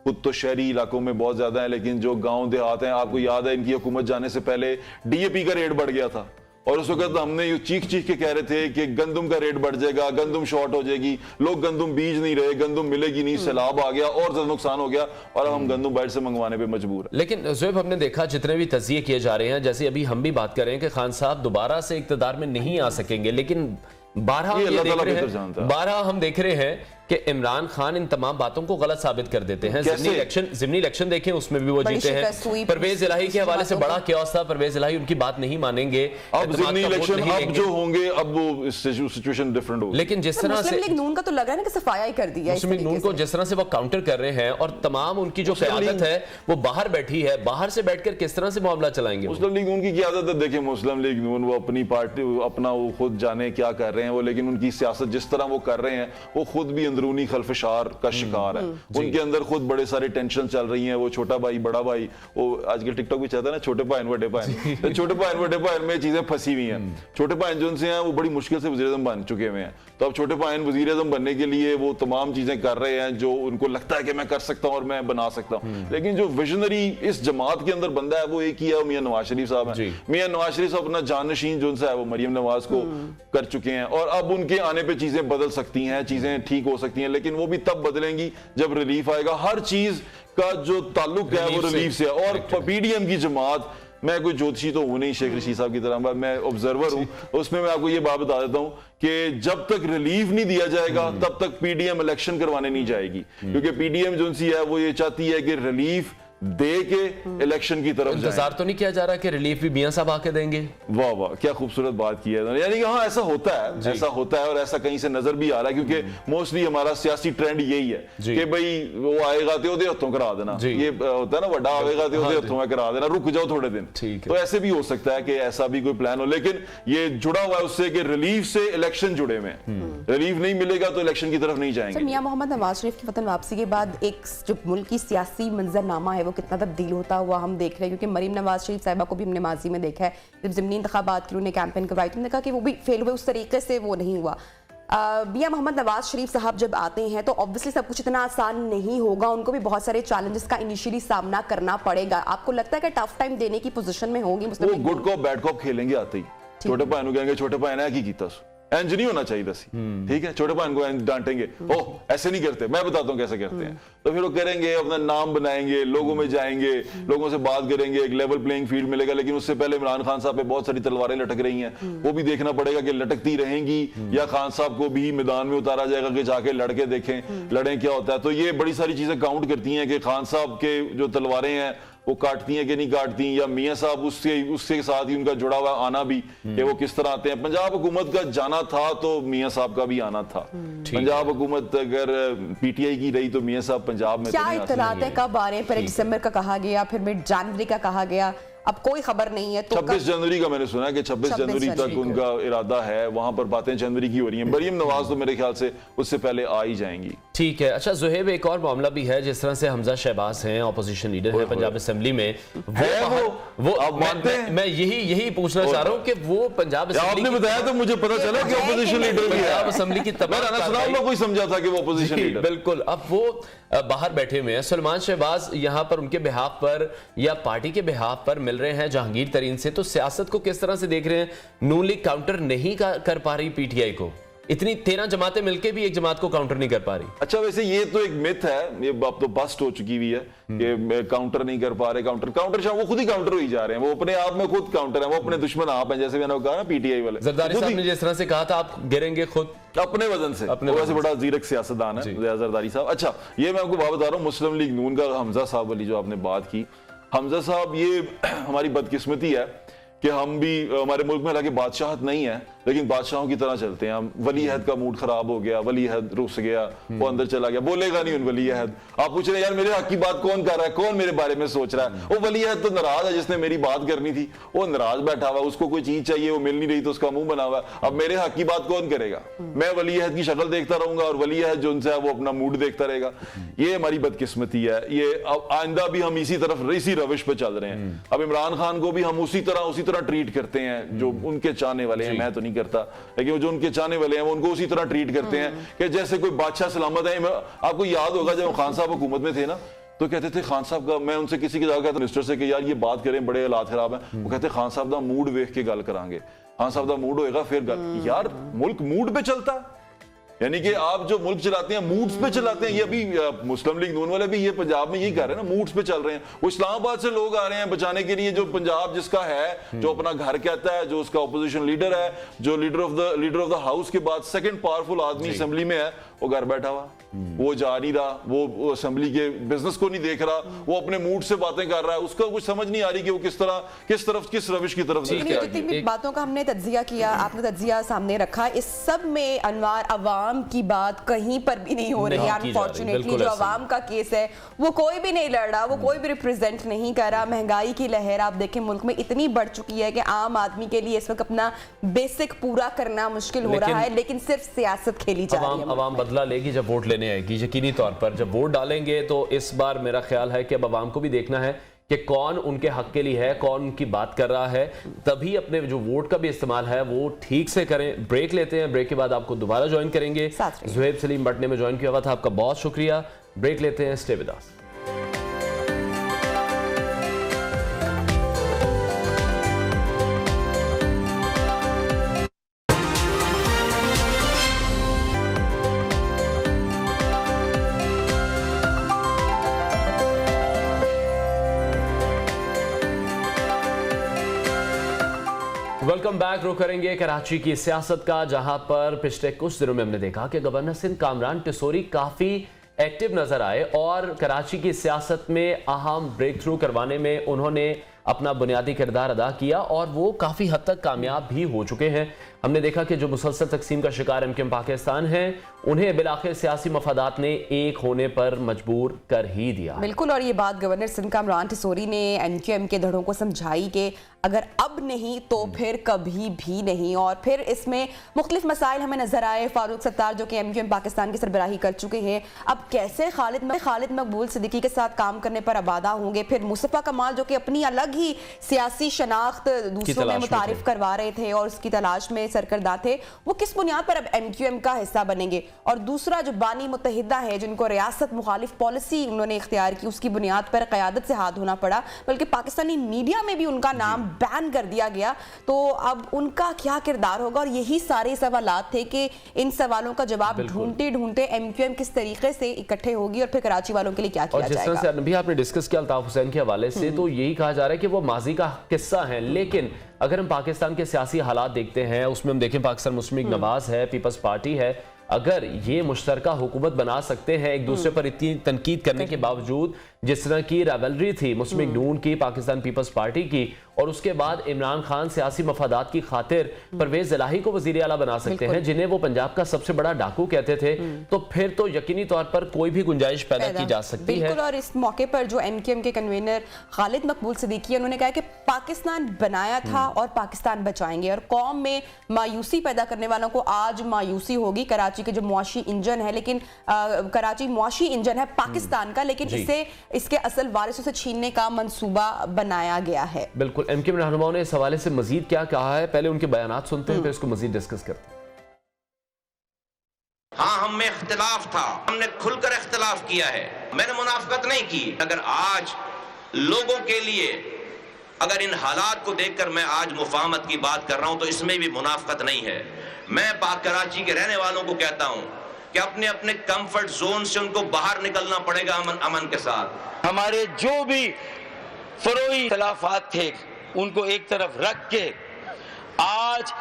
खुद तो शहरी इलाकों में बहुत ज्यादा है, लेकिन जो गांव देहात हैं, आपको याद है इनकी हुकूमत जाने से पहले डीएपी का रेट बढ़ गया था, और उस वक्त हमने ये चीख चीख के कह रहे थे कि गंदम का रेट बढ़ जाएगा, गंदम शॉर्ट हो जाएगी, लोग गंदम बीज नहीं रहे, गंदम मिलेगी नहीं, सैलाब आ गया और ज्यादा नुकसान हो गया, और अब हम गंदम बाहर से मंगवाने पे मजबूर है। लेकिन ज़ोएब हमने देखा जितने भी तज़किये किए जा रहे हैं, जैसे अभी हम भी बात कर रहे हैं कि खान साहब दोबारा से इक़्तिदार में नहीं आ सकेंगे, लेकिन 12 हम देख रहे हैं कि इमरान खान इन तमाम बातों को गलत साबित कर देते हैं। ज़िमनी इलेक्शन देखें, उसमें भी वो जीते हैं। परवेज इलाही के हवाले से बड़ा क्योस था, परवेज इलाही उनकी बात नहीं मानेंगे। अब ज़िमनी इलेक्शन अब जो होंगे, अब वो सिचुएशन डिफरेंट होगी। लेकिन जिस तरह से मुस्लिम लीग नून का तो लगा है ना कि सफाया ही कर दिया, मुस्लिम लीग नून को जिस तरह से वो काउंटर कर रहे हैं, और तमाम उनकी जो क़यादत है वो बाहर बैठी है, बाहर से बैठकर किस तरह से मामला चलाएंगे। मुस्लिम लीग नून की क़यादत है, देखिए मुस्लिम लीग नून वो अपनी पार्टी अपना वो खुद जाने क्या कर रहे हैं वो, लेकिन उनकी सियासत जिस तरह वो कर रहे हैं, वो खुद भी अंदरूनी खलफशार का शिकार है। उनके अंदर खुद बड़े सारे टेंशन चल रही हैं। वो छोटा भाई बड़ा भाई, वो आजकल टिकटॉक भी चाहता है ना, छोटे भाई बड़े भाई, तो छोटे भाई बड़े भाई में चीजें फंसी हुई हैं। छोटे भाई जो उनसे हैं वो बड़ी मुश्किल से वज़ीर-ए-आज़म बन चुके हुए हैं, तो अब छोटे भाई वज़ीर-ए-आज़म बनने के लिए वो तमाम चीजें कर रहे हैं जो उनको लगता है कि मैं कर सकता हूं और मैं बना सकता हूं। लेकिन जो विजनरी इस जमात के अंदर बंदा है वो एक ही है, मियां नवाज शरीफ साहब है। मियां नवाज शरीफ साहब अपना जानशीन जो है वो मरियम नवाज को कर चुके हैं, और अब उनके आने पे चीजें बदल सकती हैं, चीजें ठीक हो सकती हैं, लेकिन वो भी तब बदलेंगी जब रिलीफ आएगा। हर चीज का जो ताल्लुक है वो रिलीफ से है। और पीडीएम की जमात, मैं कोई ज्योतिषी तो हूं नहीं शेख रशीद साहब की तरह, मैं ऑब्जर्वर हूं, उसमें मैं आपको ये बात बता देता हूं कि जब तक रिलीफ नहीं दिया जाएगा तब तक पीडीएम इलेक्शन करवाने नहीं जाएगी, क्योंकि पीडीएम जो सी है वो ये चाहती है कि रिलीफ दे के इलेक्शन की तरफ इंतजार तो नहीं किया जा रहा कि रिलीफ भी मियां साहब आके देंगे। वाह वाह, क्या खूबसूरत बात की है, यानी कि हाँ ऐसा होता है, ऐसा होता है, और ऐसा कहीं से नजर भी आ रहा है, क्योंकि मोस्टली हमारा सियासी ट्रेंड यही है कि भाई वो आएगा तो ओदे हथों करा देना, ये होता है ना, बड़ा आएगा तो ओदे हथों में करा देना, रुक जाओ थोड़े दिन। तो ऐसे भी हो सकता है कि ऐसा भी कोई प्लान हो, लेकिन ये जुड़ा हुआ है उससे कि रिलीफ से इलेक्शन जुड़े हुए हैं। रिलीफ नहीं मिलेगा तो इलेक्शन की तरफ नहीं जाएंगे। मियां मोहम्मद नवाज शरीफ की वतन वापसी के बाद एक जो मुल्क की सियासी मंजरनामा है वो कितना तब्दील होता हुआ हम देख रहे हैं, क्योंकि मरीम नवाज शरीफ साहिबा को भी हमने माजी में देखा है, जब ज़िमनी इंतखाबात के लिए उन्हें कैंपेन करवाई तो उन्होंने कहा कि वो भी फेल हुए, उस तरीके से वो नहीं हुआ। मियां मोहम्मद नवाज शरीफ साहब जब आते हैं तो ऑब्वियसली सब कुछ इतना आसान नहीं होगा, उनको भी बहुत सारे चैलेंजेस का इनिशियली सामना करना पड़ेगा। आपको लगता है कि टफ टाइम देने की पोजीशन में होंगी मुस्लिम लीग? वो गुड कॉप बैड कॉप खेलेंगे आते ही, छोटे भाई कहेंगे छोटे भाई ने की कीता, इंज नहीं होना चाहिए दसी, ठीक है, छोटे भाई को डांटेंगे, ओह ऐसे नहीं करते, मैं बताता हूं कैसे करते हैं, तो फिर वो करेंगे, अपना नाम बनाएंगे, लोगों में जाएंगे, लोगों से बात करेंगे, एक लेवल प्लेइंग फील्ड मिलेगा। लेकिन उससे पहले इमरान खान साहब पे बहुत सारी तलवारें लटक रही हैं, वो भी देखना पड़ेगा कि लटकती रहेंगी या खान साहब को भी मैदान में उतारा जाएगा कि जाके लड़के देखें, लड़ें क्या होता है। तो ये बड़ी सारी चीजें काउंट करती हैं कि खान साहब के जो तलवारें हैं वो काटती हैं कि नहीं काटती, या मियां साहब उसके साथ ही उनका जुड़ा हुआ आना भी कि वो किस तरह आते हैं। पंजाब हुकूमत का जाना था तो मियां साहब का भी आना था। पंजाब हुकूमत अगर पीटीआई की रही तो मियां साहब पंजाब में क्या इत्तलात है, कब आ रहे हैं? पहले दिसंबर का कहा गया, फिर मिड जनवरी का कहा गया, अब कोई खबर नहीं है। तो 26 जनवरी का मैंने सुना है कि 26 जनवरी तक उनका इरादा है, वहां पर बातें जनवरी की हो रही हैं। मरियम नवाज तो मेरे ख्याल से उससे पहले आ ही जाएंगी। ठीक है। अच्छा ज़ोहेब, एक और मामला भी है, जिस तरह से हमजा शहबाज हैं, ऑपोजिशन लीडर है पंजाब असेंबली में, वो आप मानते हैं? मैं यही पूछना चाह रहा हूं कि वो पंजाब आपने बताया तो मुझे पता चला कि ऑपोजिशन लीडर भी है। पंजाब असेंबली की तमाम कोई समझा था कि वो ऑपोजिशन लीडर, बिल्कुल। अब वो बाहर बैठे हुए हैं, सलमान शहबाज यहाँ पर उनके बिहाफ पर या पार्टी के बिहाफ पर मिल रहे हैं जहांगीर तरीन से, तो सियासत को किस तरह से देख रहे हैं? नून लीग काउंटर नहीं कर पा रही पीटीआई को, इतनी 13 जमातें मिलकर भी एक जमात को काउंटर नहीं कर पा रही। अच्छा, वैसे ये तो एक मिथ है, ये अब तो बस्ट हो चुकी हुई है कि काउंटर नहीं कर पा रहे, काउंटर शाह वो खुद ही काउंटर हो जा रहे हैं, वो अपने आप में खुद काउंटर है, वो अपने दुश्मन आप हैं, जैसे मैंने कहा ना पीटीआई वाले। जरदारी साहब ने जिस तरह से कहा था आप गिरेंगे खुद अपने वजन से, वैसे बड़ा जीरक सियासतदान है जरदारी साहब। अच्छा, ये मैं आपको बात बता रहा हूँ, मुस्लिम लीग नून का हमजा साहब वाली जो आपने बात की, हमजा साहब, ये हमारी बदकिस्मती है कि हम भी, हमारे मुल्क में हालांकि बादशाहत नहीं है लेकिन बादशाहों की तरह चलते हैं हम। वली अहद का मूड खराब हो गया, वली अहद रुस गया, वो अंदर चला गया, बोलेगा नहीं उन वली अहद। आप पूछ रहे हैं यार मेरे हक की बात कौन कर रहा है, कौन मेरे बारे में सोच रहा है? वो वली अहद तो नाराज है जिसने मेरी बात करनी थी, वो नाराज बैठा हुआ, उसको कोई चीज चाहिए वो मिल नहीं रही तो उसका मुंह बना हुआ। अब मेरे हक की बात कौन करेगा? मैं वली अहद की शक्ल देखता रहूंगा और वली अहद जो उनसे है वो अपना मूड देखता रहेगा। ये हमारी बदकिस्मती है। ये आइंदा भी हम इसी रविश पे चल रहे हैं। अब इमरान खान को भी हम उसी तरह ट्रीट करते हैं जो उनके चाहने वाले हैं। मैं तो नहीं करता, लेकिन जो उनके चाहने वाले हैं वो उनको उसी तरह ट्रीट करते हैं कि जैसे कोई बादशाह सलामत है। आपको याद होगा जब खान साहब हुकूमत में थे ना, तो कहते थे खान साहब का, मैं उनसे किसी की जगह कहता मिनिस्टर से कि यार ये बात करें, बड़े हालात खराब हैं, वो कहते खान साहब का मूड वेख के गल करांगे, खान साहब का मूड होएगा फिर गल। यार मुल्क मूड पे चलता है, यानी कि आप जो मुल्क चलाते हैं मूड्स पे चलाते हैं। ये अभी मुस्लिम लीग नून वाले भी ये पंजाब में यही कर रहे हैं ना, मूड्स पे चल रहे हैं। वो इस्लामाबाद से लोग आ रहे हैं बचाने के लिए, जो पंजाब जिसका है, जो अपना घर कहता है, जो उसका ऑपोजिशन लीडर है, जो लीडर ऑफ द हाउस के बाद सेकंड पावरफुल आदमी असेंबली में है, वो घर बैठा हुआ, वो जा नहीं रहा, वो असेंबली के बिजनेस को नहीं देख रहा, वो अपने मूड से बातें कर रहा है। उसका कुछ समझ नहीं आ रही कि वो किस रविश की तरफ जितनी भी बातों का हमने तज्जिया किया, आपने तज्जिया सामने रखा, इस सब में अनवार अवाम की बात कहीं पर भी नहीं हो रही है। अनफॉर्चुनेटली जो अवाम का केस है वो कोई भी नहीं लड़ रहा, वो कोई भी रिप्रेजेंट नहीं कर रहा। महंगाई की लहर आप देखें मुल्क में इतनी बढ़ चुकी है कि आम आदमी के लिए इस वक्त अपना बेसिक पूरा करना मुश्किल हो रहा है, लेकिन सिर्फ सियासत खेली जा रही है। अवाम बदला लेगी जब वोट लेने आएगी, यकीनी तौर पर जब वोट डालेंगे तो इस बार मेरा ख्याल है कि अब अवाम को भी देखना है कि कौन उनके हक के लिए है, कौन उनकी बात कर रहा है, तभी अपने जो वोट का भी इस्तेमाल है वो ठीक से करें। ब्रेक लेते हैं, ब्रेक के बाद आपको दोबारा ज्वाइन करेंगे। ज़ुहैब सलीम बटने में ज्वाइन किया हुआ था, आपका बहुत शुक्रिया। ब्रेक लेते हैं, stay with us. Welcome back. रुख करेंगे कराची की सियासत का, जहां पर पिछले कुछ दिनों में हमने देखा कि गवर्नर सिंध कामरान टिसोरी काफी एक्टिव नजर आए और कराची की सियासत में अहम ब्रेक थ्रू करवाने में उन्होंने अपना बुनियादी किरदार अदा किया और वो काफ़ी हद तक कामयाब भी हो चुके हैं। हमने देखा कि जो मुसलसल तकसीम का शिकार एमक्यूएम पाकिस्तान है, उन्हें बिलाखिर सियासी मफादात ने एक होने पर मजबूर कर ही दिया। बिल्कुल, और ये बात गवर्नर सिंध कामरान टिसोरी ने एमक्यूएम के धड़ों को समझाई कि अगर अब नहीं तो फिर कभी भी नहीं। और फिर इसमें मुख्तलिफ मसाइल हमें नजर आए। फारूक सत्तार जो कि एमक्यूएम पाकिस्तान की सरबराही कर चुके हैं, अब कैसे खालिद मकबूल सिद्दीकी के साथ काम करने पर आबादा होंगे। फिर मुस्तफा कमाल जो कि अपनी अलग ही सियासी शनाख्त दूसरों में मुतारिफ करवा रहे थे और उसकी तलाश में सरकर्दा थे, वो किस बुनियाद पर अब एमक्यूएम का हिस्सा बनेंगे। और दूसरा जो बानी मुत्तहिदा है, जिनको रियासत मुखालिफ पॉलिसी उन्होंने इख्तियार की, उसकी बुनियाद पर क़यादत से हाथ धोना पड़ा, बल्कि पाकिस्तानी मीडिया में भी उनका नाम बैन कर दिया गया। तो अब उनका क्या किरदार होगा। और यही सारे सवालात थे कि इन सवालों का जवाब ढूंढते ढूंढते एमक्यूएम किस तरीके से इकट्ठे होगी और फिर कराची वालों के लिए क्या किया जाएगा। जिस तरह से अभी आपने डिस्कस किया अल्ताफ हुसैन के हवाले से, तो यही कहा जा रहा है कि वो माजी का किस्सा है। लेकिन अगर हम पाकिस्तान के सियासी हालात देखते हैं, उसमें हम देखें पाकिस्तान मुस्लिम लीग नवाज है, पीपल्स पार्टी है, अगर ये मुश्तरका हुकूमत बना सकते हैं एक दूसरे पर इतनी तनकीद करने के बावजूद, जिस तरह की रावलरी थी मुस्लिम लीग नून की पाकिस्तान पीपल्स पार्टी की, और उसके बाद इमरान खान सियासी मफादात की खातिर परवेज इलाही को वजीर आला बना सकते हैं, जिन्हें वो पंजाब का सबसे बड़ा डाकू कहते थे, तो फिर तो यकीनी तौर पर कोई भी गुंजाइश पैदा की जा सकती है। और इस मौके पर जो एमक्यूएम के कन्वीनर खालिद मकबूल सिद्दीकी, उन्होंने कहा कि पाकिस्तान बनाया था और पाकिस्तान बचाएंगे, और कौम में मायूसी पैदा करने वालों को आज मायूसी होगी। कराची के जो मुआशी इंजन है, लेकिन कराची मुआशी इंजन है पाकिस्तान का, लेकिन इसे इसके असल वारिसों से छीनने का मंसूबा बनाया गया है। बिल्कुल, एमक्यूएम रहनुमाओं ने इस हवाले से मजीद क्या कहा है, पहले उनके बयानात सुनते हैं, फिर इसको मजीद डिस्कस करते हैं। हाँ, हम में इख्तिलाफ था, हमने खुलकर इख्तिलाफ किया है, मैंने मुनाफिकत नहीं की। अगर आज लोगों के लिए, अगर इन हालात को देखकर मैं आज मुफाहमत की बात कर रहा हूं, तो इसमें भी मुनाफिकत नहीं है। मैं पाक कराची के रहने वालों को कहता हूं कि अपने अपने कंफर्ट जोन से उनको बाहर निकलना पड़ेगा अमन के साथ। हमारे जो भी फरोई इख्तिलाफात थे उनको एक तरफ रख के आज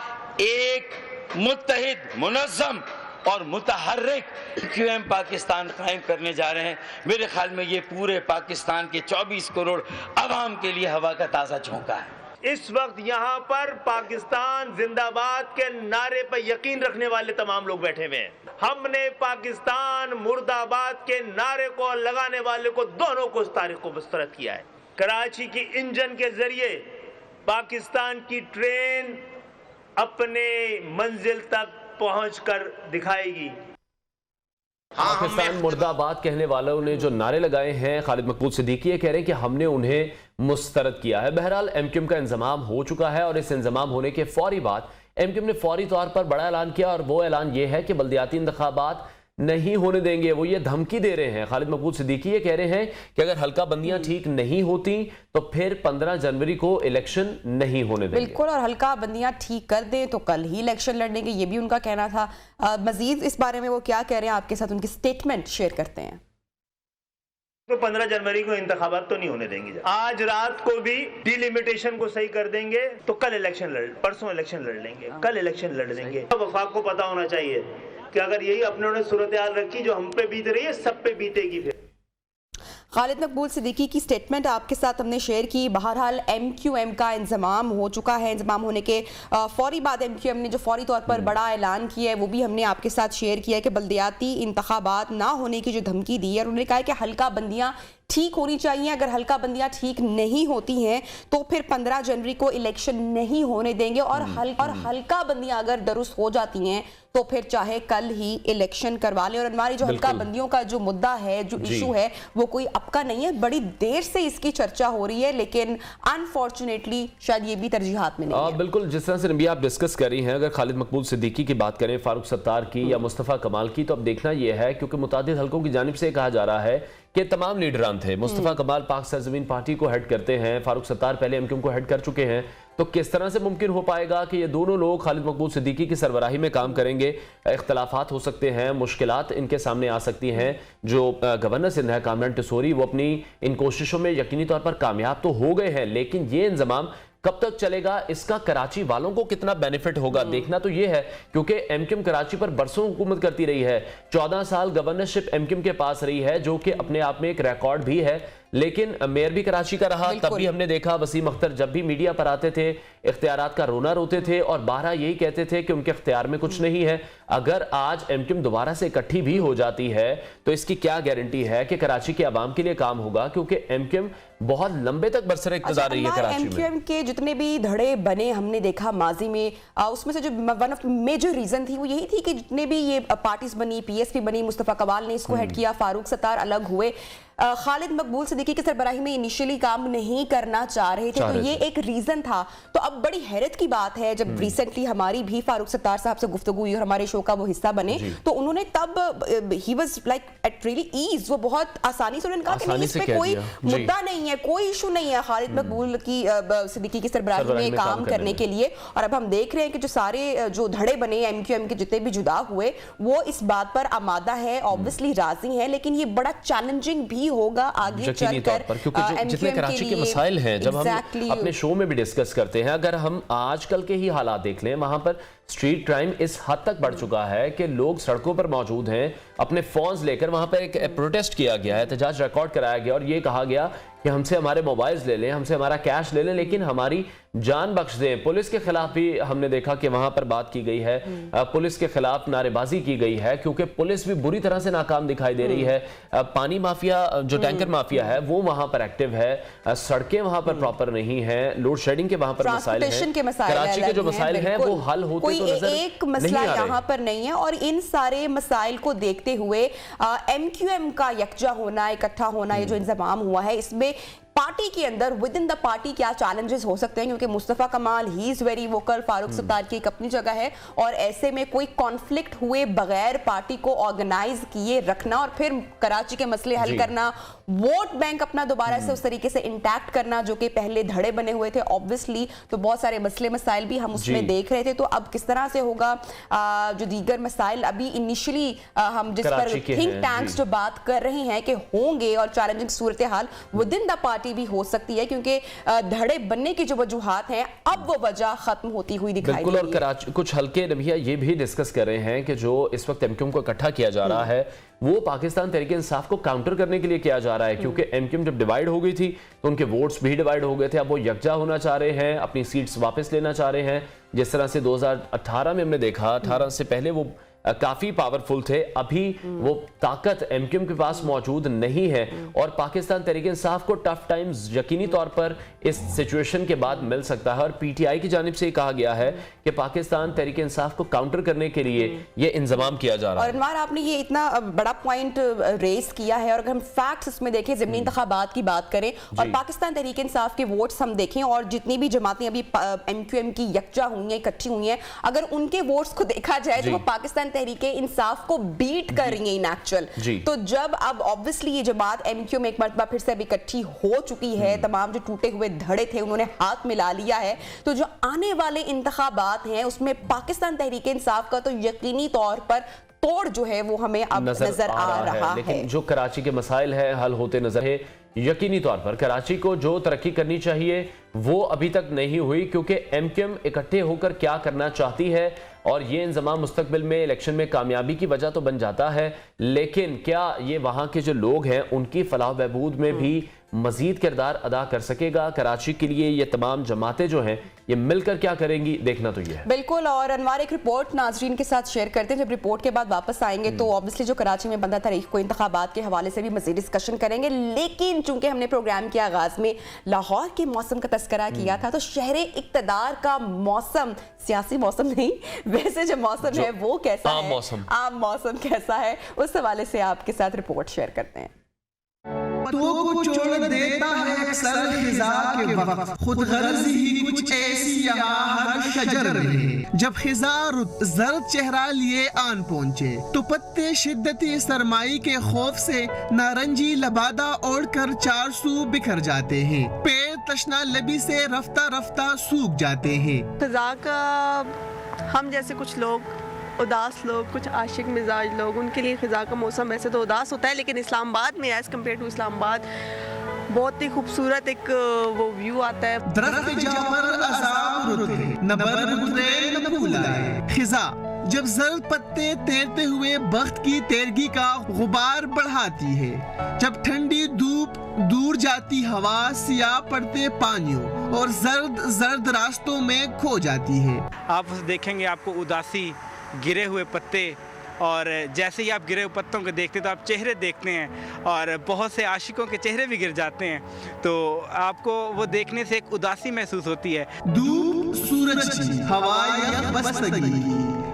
एक मुत्तहिद, मुनज़्ज़म और मुतहर्रिक एमक्यूएम पाकिस्तान कायम करने जा रहे हैं। मेरे ख्याल में ये पूरे पाकिस्तान के 24 करोड़ अवाम के लिए हवा का ताज़ा झोंका है। इस वक्त यहाँ पर पाकिस्तान जिंदाबाद के नारे पर यकीन रखने वाले तमाम लोग बैठे हुए हैं। हमने पाकिस्तान मुर्दाबाद के नारे को लगाने वाले को दोनों को इस तारीख को मुस्तरद किया है। कराची की इंजन के जरिए पाकिस्तान की ट्रेन अपने मंजिल तक पहुंचकर दिखाएगी। पाकिस्तान मुर्दाबाद कहने वालों ने जो नारे लगाए हैं, खालिद मकबूल सिद्दीकी ये कह रहे हैं कि हमने उन्हें मुस्तरद किया है। बहरहाल एमक्यूएम का इंजमाम हो चुका है और इस इंजमाम होने के फौरी बाद एमक्यूएम ने फौरी तौर पर बड़ा ऐलान किया और वो ऐलान ये है कि बल्दियाती इंतखाबात नहीं होने देंगे। वो ये धमकी दे रहे हैं। खालिद मकबूल सिद्दीकी ये कह रहे हैं कि अगर हल्का बंदियां ठीक नहीं होती तो फिर 15 जनवरी को इलेक्शन नहीं होने देंगे। बिल्कुल, और हल्का बंदियां ठीक कर दें तो कल ही इलेक्शन लड़ेंगे, ये भी उनका कहना था। मजीद इस बारे में वो क्या कह रहे हैं, आपके साथ उनकी स्टेटमेंट शेयर करते हैं। तो 15 जनवरी को इंतखाबात तो नहीं होने देंगे। आज रात को भी डिलिमिटेशन को सही कर देंगे तो कल इलेक्शन परसों इलेक्शन लड़ लेंगे, कल इलेक्शन लड़ लेंगे। वफाक को पता होना चाहिए कि अगर यही अपने सूरत हाल रखी जो हम पे बीत रही है, सब पे बीतेगी। फिर खालिद मकबूल सिद्दीकी की स्टेटमेंट आपके साथ हमने शेयर की। बहरहाल एमक्यूएम का इंजमाम हो चुका है। इंजमाम होने के फौरी बाद एमक्यूएम ने जो फौरी तौर पर बड़ा ऐलान किया है वो भी हमने आपके साथ शेयर किया है कि बल्दियाती इंतखाबात ना होने की जो धमकी दी है, उन्होंने कहा है कि हल्का बंदियां ठीक होनी चाहिए। अगर हल्का बंदियां ठीक नहीं होती हैं तो फिर 15 जनवरी को इलेक्शन नहीं होने देंगे और हल्का बंदियां अगर दुरुस्त हो जाती हैं तो फिर चाहे कल ही इलेक्शन करवा लें। और हमारी जो हल्का बंदियों का जो मुद्दा है, जो इशू है, वो कोई अब का नहीं है। बड़ी देर से इसकी चर्चा हो रही है, लेकिन अनफॉर्चुनेटली शायद ये भी तरजीहात में नहीं है। बिल्कुल, जिस तरह से नबी आप डिस्कस कर रही हैं, अगर खालिद मकबूल सिद्दीकी की बात करें, फारूक सत्तार की या मुस्तफ़ा कमाल की, तो अब देखना यह है क्योंकि मुतादिद हल्कों की जानिब से कहा जा रहा है कि तमाम लीडरान थे। मुस्तफ़ा कमाल पाक सरजमीन पार्टी को हेड करते हैं, फारूक सत्तार पहले एमक्यूएम को हेड कर चुके हैं। तो किस तरह से मुमकिन हो पाएगा कि ये दोनों लोग खालिद मकबूल सिद्दीकी की सरबराही में काम करेंगे? इख्तलाफात हो सकते हैं, मुश्किलात इनके सामने आ सकती हैं। जो गवर्नर सिंध है कामरान टिसोरी, वो अपनी इन कोशिशों में यकीनी तौर पर कामयाब तो हो गए हैं, लेकिन ये इंजमाम कब तक चलेगा, इसका कराची वालों को कितना बेनिफिट होगा, देखना तो ये है। क्योंकि एमक्यूएम कराची पर बरसों हुकूमत करती रही है। 14 साल गवर्नरशिप एमक्यूएम के पास रही है, जो कि अपने आप में एक रिकॉर्ड भी है। लेकिन मेयर भी कराची का रहा। तब भी हमने देखा वसीम अख्तर जब भी मीडिया पर आते थे इख्तियारात का रोना रोते थे और बारहा यही कहते थे कि उनके इख्तियार में कुछ नहीं है। अगर आज एमक्यूएम दोबारा से इकट्ठी भी हो जाती है तो इसकी क्या गारंटी है कि कराची के आवाम के लिए काम होगा? क्योंकि एमक्यूएम बहुत लंबे तक बरसर इक़्तिदार रही है कराची में। एमक्यूएम के जितने भी धड़े बने हमने देखा माजी में, उसमें से जो वन ऑफ मेजर रीजन थी वो यही थी कि जितने भी ये पार्टीज बनी, पीएसपी बनी, मुस्तफ़ा कमाल ने इसको हेड किया, फारूक सत्तार अलग हुए, खालिद मकबूल सिद्दीकी की सरबराही में इनिशियली काम नहीं करना चाह रहे थे, तो ये एक रीजन था। तो अब बड़ी हैरत की बात है जब रिसेंटली हमारी भी फारूक सत्तार साहब से गुफ्तगू हुई और हमारे शो का वो हिस्सा बने, तो उन्होंने तब ही was like at really ease, वो बहुत आसानी से उन्होंने कहा कि नहीं, इस पे कोई मुद्दा नहीं है, कोई इशू नहीं है खालिद मकबूल की सिद्दीकी की सरबराही में काम करने के लिए। और अब हम देख रहे हैं कि जो सारे जो धड़े बने एमक्यूएम के जितने भी जुदा हुए वो इस बात पर आमादा है, ऑब्वियसली राजी है, लेकिन ये बड़ा चैलेंजिंग भी होगा आगे चलकर, क्योंकि जितने कराची के मसाइल हैं, जब हम अपने शो में भी डिस्कस करते हैं, अगर हम आजकल के ही हालात देख लें, वहां पर स्ट्रीट क्राइम इस हद तक बढ़ चुका है कि लोग सड़कों पर मौजूद हैं, अपने फोन्स लेकर वहां पर एक प्रोटेस्ट किया गया है, एहतजाज रिकॉर्ड कराया गया और ये कहा गया कि हमसे हमारे मोबाइल्स ले लें, हमसे हमारा कैश ले लें, लेकिन हमारी जान बख्श दें। पुलिस के खिलाफ भी हमने देखा कि वहां पर बात की गई है, पुलिस के खिलाफ नारेबाजी की गई है, क्योंकि पुलिस भी बुरी तरह से नाकाम दिखाई दे रही है। पानी माफिया, जो टैंकर माफिया है, वो वहां पर एक्टिव है, सड़कें वहां पर प्रॉपर नहीं है, लोड शेडिंग के वहां पर मसाइल हैं, कराची के जो मसाइल हैं वो हल होते तो नजर एक मसला यहाँ पर नहीं है। और इन सारे मसाइल को देखते हुए एमक्यूएम का यकजा होना, इकट्ठा होना, ये जो इंतजाम हुआ है, इसमें पार्टी के अंदर विद इन द पार्टी क्या चैलेंजेस हो सकते हैं, क्योंकि मुस्तफ़ा कमाल ही is very vocal, Farooq Sattar की एक अपनी जगह है, और ऐसे में कोई कॉन्फ्लिक्ट हुए बगैर पार्टी को ऑर्गेनाइज किए रखना और फिर कराची के मसले हल करना, वोट बैंक अपना दोबारा से उस तरीके से इंटैक्ट करना जो कि पहले धड़े बने हुए थे, ऑब्वियसली तो बहुत सारे मसले मसाइल भी हम उसमें देख रहे थे। तो अब किस तरह से होगा, जो दीगर मसाइल अभी इनिशियली हम जिस पर थिंक टैंक्स जो बात कर रहे हैं कि होंगे और challenging Surat hall with in the party भी हो सकती है, क्योंकि धड़े बनने की जो वजूहात हैं अब वो वजह खत्म होती हुई दिखाई दे रही है। और कराची कुछ हल्के नबिया ये भी डिस्कस कर रहे हैं कि जो इस वक्त एमक्यूएम को इकट्ठा किया जा रहा है वो पाकिस्तान तहरीक इंसाफ को काउंटर करने के लिए किया जा रहा है। रहा है, क्योंकि एमक्यूएम जब डिवाइड हो गई थी तो उनके वोट्स भी डिवाइड हो गए थे। अब वो यकजा होना चाह रहे हैं, अपनी सीट्स वापस लेना चाह रहे हैं। जिस तरह से 2018 में हमने देखा, 18 से पहले वो काफी पावरफुल थे, अभी वो ताकत एमक्यूएम के पास मौजूद नहीं है और पाकिस्तान तहरीक इंसाफ को टफ टाइम्स यकीनी तौर पर इस सिचुएशन के बाद मिल सकता है। और पीटीआई की जानिब से कहा गया है कि पाकिस्तान तहरीक इंसाफ को काउंटर करने के लिए ये इंतजाम किया जा रहा है। और अनवार, आपने ये इतना बड़ा पॉइंट रेस किया है, और अगर हम फैक्ट्स इसमें देखें, ज़िमनी इंतखाबात की बात करें और पाकिस्तान तहरीक इंसाफ के वोट्स हम देखें, और जितनी भी जमातें अभी एमक्यूएम की यकजा हुई हैं, इकट्ठी हुई हैं, अगर उनके वोट्स को देखा जाए तो वो पाकिस्तान तहरीक इंसाफ को बीट कर रही है इन एक्चुअल। तो जब अब ऑब्वियसली ये जमात एमक्यूएम एक मरतबा फिर से अब इकट्ठी हो चुकी है, तमाम जो टूटे हुए धड़े थे उन्होंने हाथ मिला लिया है, तो जो आने वाले इंतखाबात हैं उसमें पाकिस्तान तहरीक इंसाफ का तो यकीनी तौर पर तोड़ जो है वो हमें अब नजर आ रहा है। लेकिन जो कराची के मसाइल है हल होते नजर है यकीनी तौर पर। कराची को जो तरक्की करनी चाहिए वो अभी तक नहीं हुई, क्योंकि एमक्यूएम इकट्ठे होकर क्या करना चाहती है और ये इंजमाम मुस्तकबिल में इलेक्शन में कामयाबी की वजह तो बन जाता है, लेकिन क्या ये वहां के जो लोग हैं उनकी फलाह बहबूद में भी मजीद किरदार अदा कर सकेगा? कराची के लिए ये तमाम जमातें जो हैं ये मिलकर क्या करेंगी, देखना तो ये है। बिल्कुल। और अनवार, एक रिपोर्ट नाजरीन के साथ शेयर करते हैं, जब रिपोर्ट के बाद वापस आएंगे तो ऑब्वियसली जो कराची में 15 तारीख को इंतखाबात के हवाले से भी मजीद डिस्कशन करेंगे। लेकिन चूंकि हमने प्रोग्राम के आगाज में लाहौर के मौसम का तस्करा किया था, तो शहरे इक्तदार का मौसम, सियासी मौसम नहीं, वैसे जो मौसम है वो कैसा है, आम मौसम कैसा है, उस हवाले से आपके साथ रिपोर्ट शेयर करते हैं। को छोड़ देता है अक्सर खिजा के वक्त, खुद गर्जी ही कुछ ऐसी यहाँ हर शजर में। जब खिजा जर्द चेहरा लिए आन पहुँचे तो पत्ते शिद्दती सरमाई के खौफ से नारंगी लबादा ओढ़कर चार सू बिखर जाते हैं। पेड़ तशना लबी से रफ्ता रफ्ता सूख जाते हैं। खिजा का हम जैसे कुछ लोग उदास लोग, कुछ आशिक मिजाज लोग, उनके लिए खिजा का मौसम वैसे तो उदास होता है, लेकिन इस्लामाबाद में एज कम्पेयर टू इस्लामाबाद बहुत ही खूबसूरत एक वो व्यू आता है। खिजा जब जर्द पत्ते तैरते हुए बख्त की तेरगी का गुबार बढ़ाती है, जब ठंडी धूप दूर जाती हवा सियाह पड़ते पानियों और जर्द जर्द रास्तों में खो जाती है। आप देखेंगे आपको उदासी, गिरे हुए पत्ते, और जैसे ही आप गिरे हुए पत्तों को देखते हैं तो आप चेहरे देखते हैं और बहुत से आशिकों के चेहरे भी गिर जाते हैं, तो आपको वो देखने से एक उदासी महसूस होती है। धूप, सूरज, हवा या बस्तगी,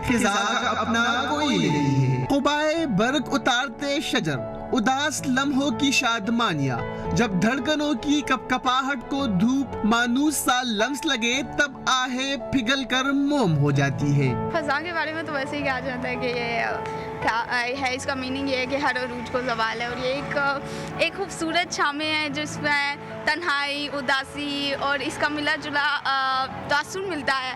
खिजा का अपना कोई नहीं है। कुबाए बर्क उतारते शजर, उदास लम्हों की शादमानिया, जब धड़कनों की कपकपाहट को धूप मानूस सा लम्स लगे तब आहे पिघल कर मोम हो जाती है। खिजा के बारे में तो वैसे ही कहा जाता है कि ये क्या है, इसका मीनिंग ये है कि हर अरूज को ज़वाल है, और ये एक खूबसूरत शामें है जिसमें तन्हाई, उदासी और इसका मिला जुला तासुर मिलता है।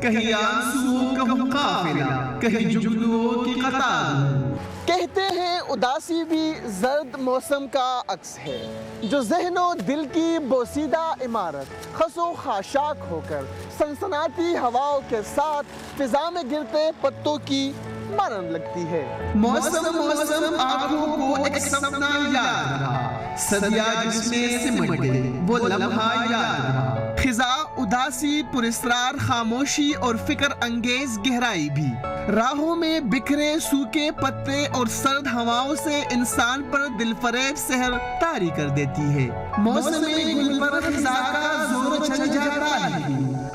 कहीं आंसुओं का काफिला, कहीं जुगनुओं की कतार। कहते हैं उदासी भी जर्द मौसम का अक्स है, जो ज़हनो दिल की बोसीदा इमारत खसो खाशाक होकर सनसनाती हवाओं के साथ फिजा में गिरते पत्तों की मारन लगती है। मौसम मौसम आंखों को एक सपना याद रहा, सदिया जिसमें सिमट गई वो लम्हा याद रहा। खिजा उदासी, पुरस्रार खामोशी और फिक्र अंगेज गहराई भी, राहों में बिखरे सूखे पत्ते और सर्द हवाओं से इंसान पर दिलफरेब सहर तारी कर देती है। मौसम गुल पर खिजा का जोर चल जाता है,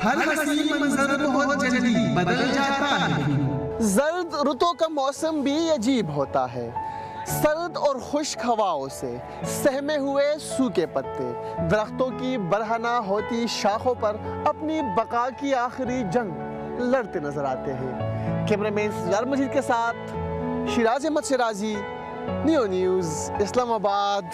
हर हंसी मंजर बहुत जल्दी बदल जाता है। जर्द रुतों का मौसम भी अजीब होता है, सर्द और खुश्क हवाओं से सहमे हुए सूखे पत्ते दरख्तों की बरहना होती शाखों पर अपनी बका की आखिरी जंग लड़ते नजर आते हैं। कैमरामैन सज्जाद मजीद के साथ Shiraz Ahmed Shirazi, Neo News, Islamabad.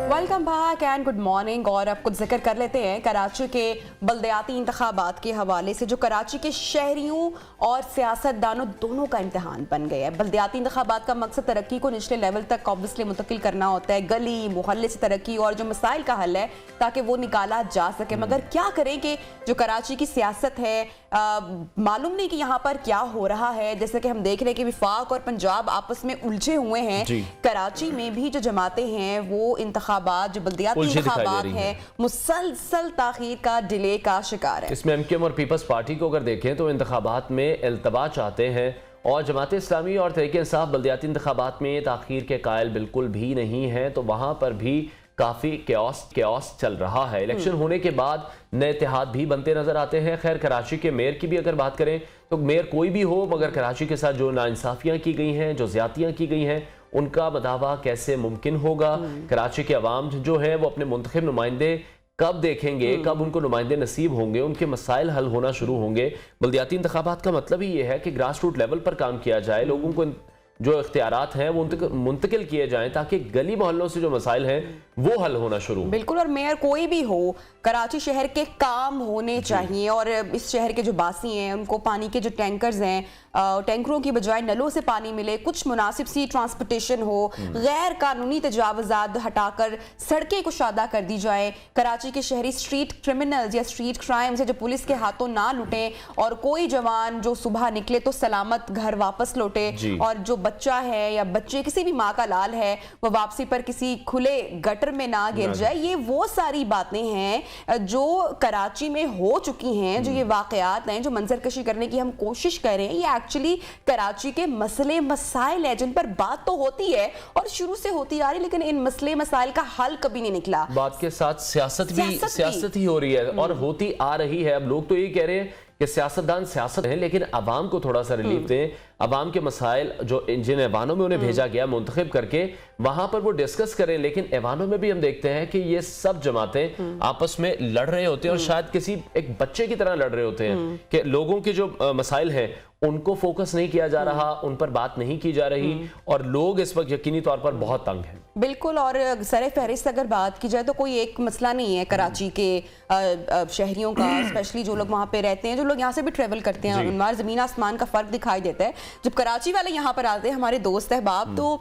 Welcome back and good morning. और अब कुछ जिक्र कर लेते हैं कराची के बल्दियाती इंतखाबात के हवाले से, जो कराची के शहरियों और सियासतदानों दोनों का इम्तिहान बन गया है। बल्दियाती इंतखाबात का मकसद तरक्की को निचले लेवल तक ऑब्वियसली मुंतकिल करना होता है, गली मोहल्ले से तरक्की और जो मसाइल का हल है ताकि वो निकाला जा सके। मगर क्या करें कि जो कराची की सियासत है, मालूम नहीं कि यहाँ पर क्या हो रहा है। जैसे कि हम देख रहे हैं कि विफाक और पंजाब आपस में उलझे हुए हैं। कराची में भी जो जमातें हैं वो इंतखाबात, जो बल्दियाती इंतखाबात हैं, मुसलसल ताखीर का, डिले का शिकार है। इसमें एमक्यूएम और पीपल्स पार्टी को अगर देखें तो इंतखाबात में इल्तवा चाहते हैं और जमात इस्लामी और तहरीक इंसाफ बल्दियाती इंतखाबात में ताखीर के कायल बिल्कुल भी नहीं है। तो वहाँ पर भी काफ़ी केओस चल रहा है। इलेक्शन होने के बाद नए इत्तेहाद भी बनते नजर आते हैं। खैर, कराची के मेयर की भी अगर बात करें तो मेयर कोई भी हो, मगर कराची के साथ जो नाइंसाफियाँ की गई हैं, जो ज़्यादतियाँ की गई हैं, उनका बदावा कैसे मुमकिन होगा। कराची के अवाम जो है वो अपने मुंतखब नुमाइंदे कब देखेंगे, कब उनको नुमाइंदे नसीब होंगे, उनके मसाइल हल होना शुरू होंगे। बल्दियाती इंतखाबात का मतलब ही ये है कि ग्रास रूट लेवल पर काम किया जाए, लोगों को जो इख्तियारात हैं वो मुंतकिल किए जाएं ताकि गली मोहल्लों से जो मसाइल हैं वो हल होना शुरू हो। बिल्कुल। और मेयर कोई भी हो, कराची शहर के काम होने चाहिए। और इस शहर के जो बासी हैं उनको पानी के जो टैंकर्स हैं, टैंकरों की बजाय नलों से पानी मिले, कुछ मुनासिब सी ट्रांसपोर्टेशन हो, गैर कानूनी तजावुज़ात हटाकर सड़कें कुशादा कर दी जाए। कराची के शहरी स्ट्रीट क्रिमिनल्स या स्ट्रीट क्राइम्स है जो पुलिस के हाथों ना लुटे, और कोई जवान जो सुबह निकले तो सलामत घर वापस लौटे, और जो बच्चा है या बच्चे किसी भी माँ का लाल है वो वापसी पर किसी खुले गटर में ना गिर जाए। ये वो सारी बातें हैं जो कराची में हो चुकी हैं, जो ये वाकयात हैं, जो मंजरकशी करने की हम कोशिश कर रहे हैं। ये एक्चुअली कराची के मसले मसाइल है जिन पर बात तो होती है और शुरू से होती आ रही, लेकिन इन मसले मसाइल का हल कभी नहीं निकला। बात के साथ सियासत ही हो रही है और होती आ रही है। अब लोग तो यही कह रहे हैं कि सियासतदान सियासत है, लेकिन अवाम को थोड़ा सा रिलीफ दें। अवाम के मसाइल जो जिन ऐवानों में उन्हें भेजा गया मुंतखब करके वहां पर वो डिस्कस करें, लेकिन ऐवानों में भी हम देखते हैं कि ये सब जमातें आपस में लड़ रहे होते हैं और शायद किसी एक बच्चे की तरह लड़ रहे होते हैं कि लोगों के जो मसाइल हैं उनको फोकस नहीं किया जा रहा, उन पर बात नहीं की जा रही, और लोग इस वक्त यकीनी तौर पर बहुत तंग हैं। बिल्कुल। और सर फहरिस्त अगर बात की जाए तो कोई एक मसला नहीं है कराची के शहरियों का, स्पेशली जो लोग वहाँ पे रहते हैं, जो लोग यहाँ से भी ट्रेवल करते हैं, उनमें ज़मीन आसमान का फ़र्क दिखाई देता है। जब कराची वाले यहाँ पर आते हैं, हमारे दोस्त अहबाब, तो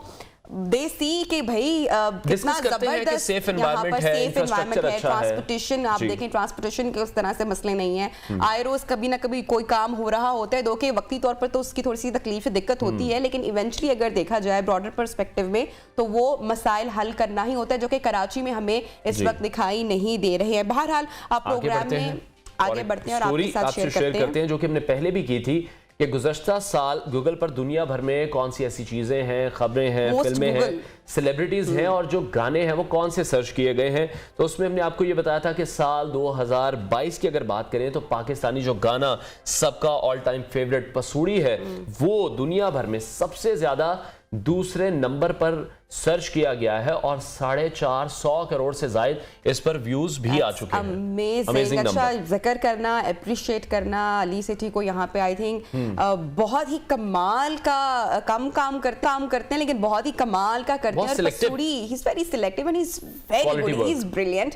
देसी के भाई कितना जबरदस्त सेफ एनवायरनमेंट है, ट्रांसपोर्टेशन आप देखें, ट्रांसपोर्टेशन के उस तरह से मसले नहीं है। आए रोज कभी ना कभी कोई काम हो रहा होता है, दो के वक्ती तौर पर तो उसकी थोड़ी सी तकलीफ दिक्कत होती है, लेकिन इवेंचुअली अगर देखा जाए ब्रॉडर पर्सपेक्टिव में तो वो मसाइल हल करना ही होता है, जो कि कराची में हमें इस वक्त दिखाई नहीं दे रहे हैं। बहरहाल आप प्रोग्राम में आगे बढ़ते हैं और आपके साथ शेयर करते हैं जो कि हमने पहले भी की थी कि गुज़श्ता साल गूगल पर दुनिया भर में कौन सी ऐसी चीज़ें हैं, खबरें हैं, फिल्में हैं, सेलिब्रिटीज़ हैं और जो गाने हैं वो कौन से सर्च किए गए हैं। तो उसमें हमने आपको ये बताया था कि साल 2022 की अगर बात करें तो पाकिस्तानी जो गाना सबका ऑल टाइम फेवरेट पसूड़ी है वो दुनिया भर में सबसे ज़्यादा दूसरे नंबर पर सर्च किया गया है और 450 करोड़ से जायद इस पर व्यूज भी आ चुके हैं। अमेजिंग। अच्छा, जिक्र करना, अप्रिशिएट करना अली सेठी को यहाँ पे आई थिंक बहुत ही कमाल का काम करते हैं, लेकिन बहुत ही कमाल का करते हैं। Pasoori, he is very selective and he is very good, he is brilliant.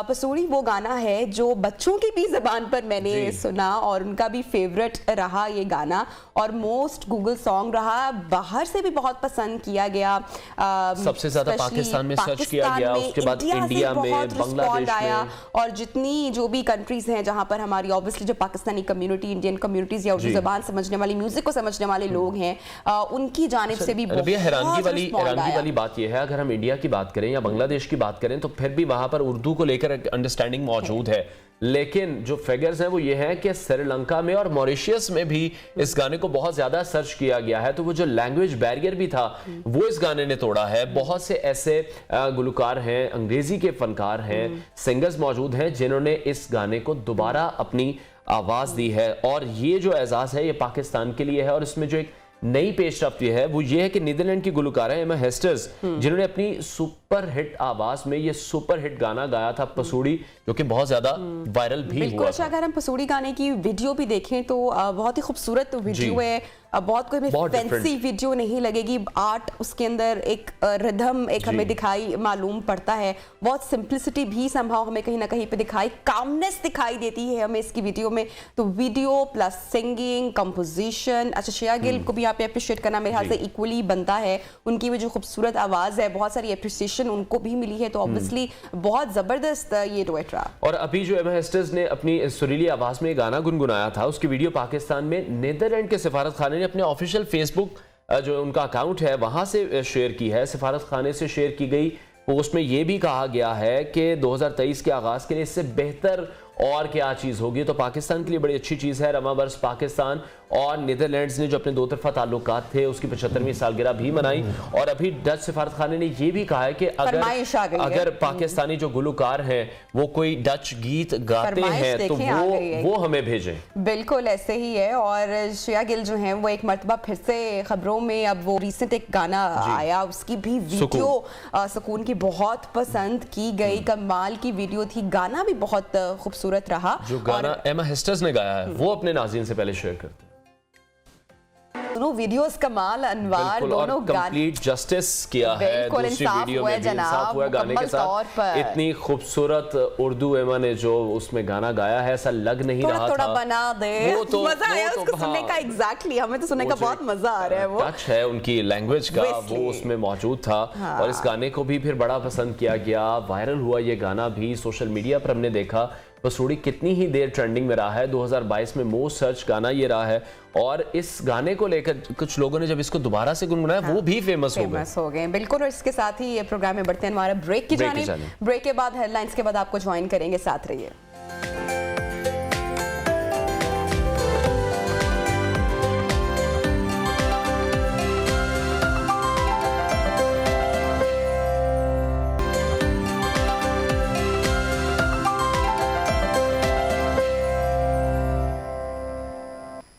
Pasoori वो गाना है जो बच्चों की भी जबान पर मैंने सुना और उनका भी फेवरेट रहा ये गाना, और मोस्ट गूगल सॉन्ग रहा, बाहर से भी बहुत पसंद किया गया। सबसे ज्यादा पाकिस्तान में सर्च किया गया, उसके बाद इंडिया में, बांग्लादेश में, और जितनी जो भी कंट्रीज हैं जहां पर हमारी ऑब्वियसली जो पाकिस्तानी कम्युनिटी, इंडियन कम्युनिटीज या उर्दू ज़बान समझने वाली, म्यूजिक को समझने वाले लोग हैं, उनकी जानिब से भी बहुत हैरानगी वाली बात यह है, अगर हम इंडिया की बात करें या बांग्लादेश की बात करें तो फिर भी वहां पर उर्दू को लेकर अंडरस्टैंडिंग मौजूद है, लेकिन जो फिगर्स हैं वो ये हैं कि श्रीलंका में और मॉरिशस में भी इस गाने को बहुत ज्यादा सर्च किया गया है। तो वो जो लैंग्वेज बैरियर भी था वो इस गाने ने तोड़ा है। बहुत से ऐसे गुलकार हैं, अंग्रेजी के फनकार हैं, सिंगर्स मौजूद हैं जिन्होंने इस गाने को दोबारा अपनी आवाज दी है, और ये जो एजाज है ये पाकिस्तान के लिए है। और इसमें जो एक नई पेशरफ्त है वो ये है कि नीदरलैंड की गुलकार है एमा हेस्टर्स, जिन्होंने अपनी सुपर हिट आवाज में ये सुपर हिट गाना गाया था पसूड़ी, जो कि बहुत ज्यादा वायरल भी हुआ। अच्छा, अगर हम पसूड़ी गाने की वीडियो भी देखें तो बहुत ही खूबसूरत वीडियो है। बहुत कोई फैंसी वीडियो नहीं लगेगी, आर्ट उसके अंदर एक रिदम एक हमें दिखाई मालूम पड़ता है, बहुत सिंपलिसिटी भी संभव हमें कहीं ना कहीं पे दिखाई, कामनेस दिखाई देती है हमें इसकी वीडियो में। तो वीडियो प्लस सिंगिंग, कंपोजिशन, अच्छा श्रेया गिल को भी यहाँ पे अप्रिशिएट करना मेरे ख्याल से इक्वली बनता है, उनकी वो जो खूबसूरत आवाज है, बहुत सारी अप्रिसिएशन उनको भी मिली है, तो ऑब्वियसली बहुत जबरदस्त ये डुएट रहा। और अभी जो एमा हेस्टर्स ने अपनी सुरीली आवाज में गाना गुनगुनाया था, उसकी वीडियो पाकिस्तान में नीदरलैंड के सिफारत खाने ने अपने ऑफिशियल फेसबुक जो उनका अकाउंट है वहां से शेयर की है। सिफारत खाने से शेयर की गई पोस्ट में यह भी कहा गया है कि 2023 के आगाज के लिए इससे बेहतर और क्या चीज होगी, तो पाकिस्तान के लिए बड़ी अच्छी चीज है। रमावर्स पाकिस्तान और नीदरलैंड्स ने जो अपने दो तरफा ताल्लुकात थे उसकी 75वीं सालगिरह भी मनाई। और अभी डच सिफारत खाने ने यह भी कहा है कि अगर पाकिस्तानी जो गुलकार हैं वो कोई डच गीत गाते हैं तो वो हमें भेजें। बिल्कुल ऐसे ही है। और श्रेया गिल जो है वो एक मरतबा फिर से खबरों में, अब वो रिसेंट एक गाना आया, उसकी भी वीडियो सुकून की बहुत पसंद की गई, कमाल की वीडियो थी, गाना भी बहुत खूबसूरत रहा। जो गाना एमा हेस्टर्स ने गाया है वो अपने नाज़रीन से पहले शेयर करते हैं। दोनों वीडियोस कमाल, अनवार दोनों कंप्लीट जस्टिस किया है। दूसरी वीडियो में भी इंसाफ हुआ गाने के साथ। इतनी खूबसूरत उर्दू एमा ने जो उसमें गाना गाया है, ऐसा लग नहीं रहा थोड़ा था। बना दे, मजा आया उसको सुनने का। एग्जैक्टली हमें तो सुनने का बहुत मजा आ रहा है। वो टच है उनकी लैंग्वेज का, वो उसमें मौजूद था। और इस गाने को भी फिर बड़ा पसंद किया गया, वायरल हुआ ये गाना भी सोशल मीडिया पर हमने देखा। बसूड़ी कितनी ही देर ट्रेंडिंग में रहा है, 2022 में मोस्ट सर्च गाना ये रहा है। और इस गाने को लेकर कुछ लोगों ने जब इसको दोबारा से गुनगुनाया वो भी फेमस हो गए। बिल्कुल। और इसके साथ ही ये प्रोग्राम में बढ़ते हैं हमारा ब्रेक की जानिब। ब्रेक के बाद हेडलाइंस के बाद आपको ज्वाइन करेंगे, साथ रहिए।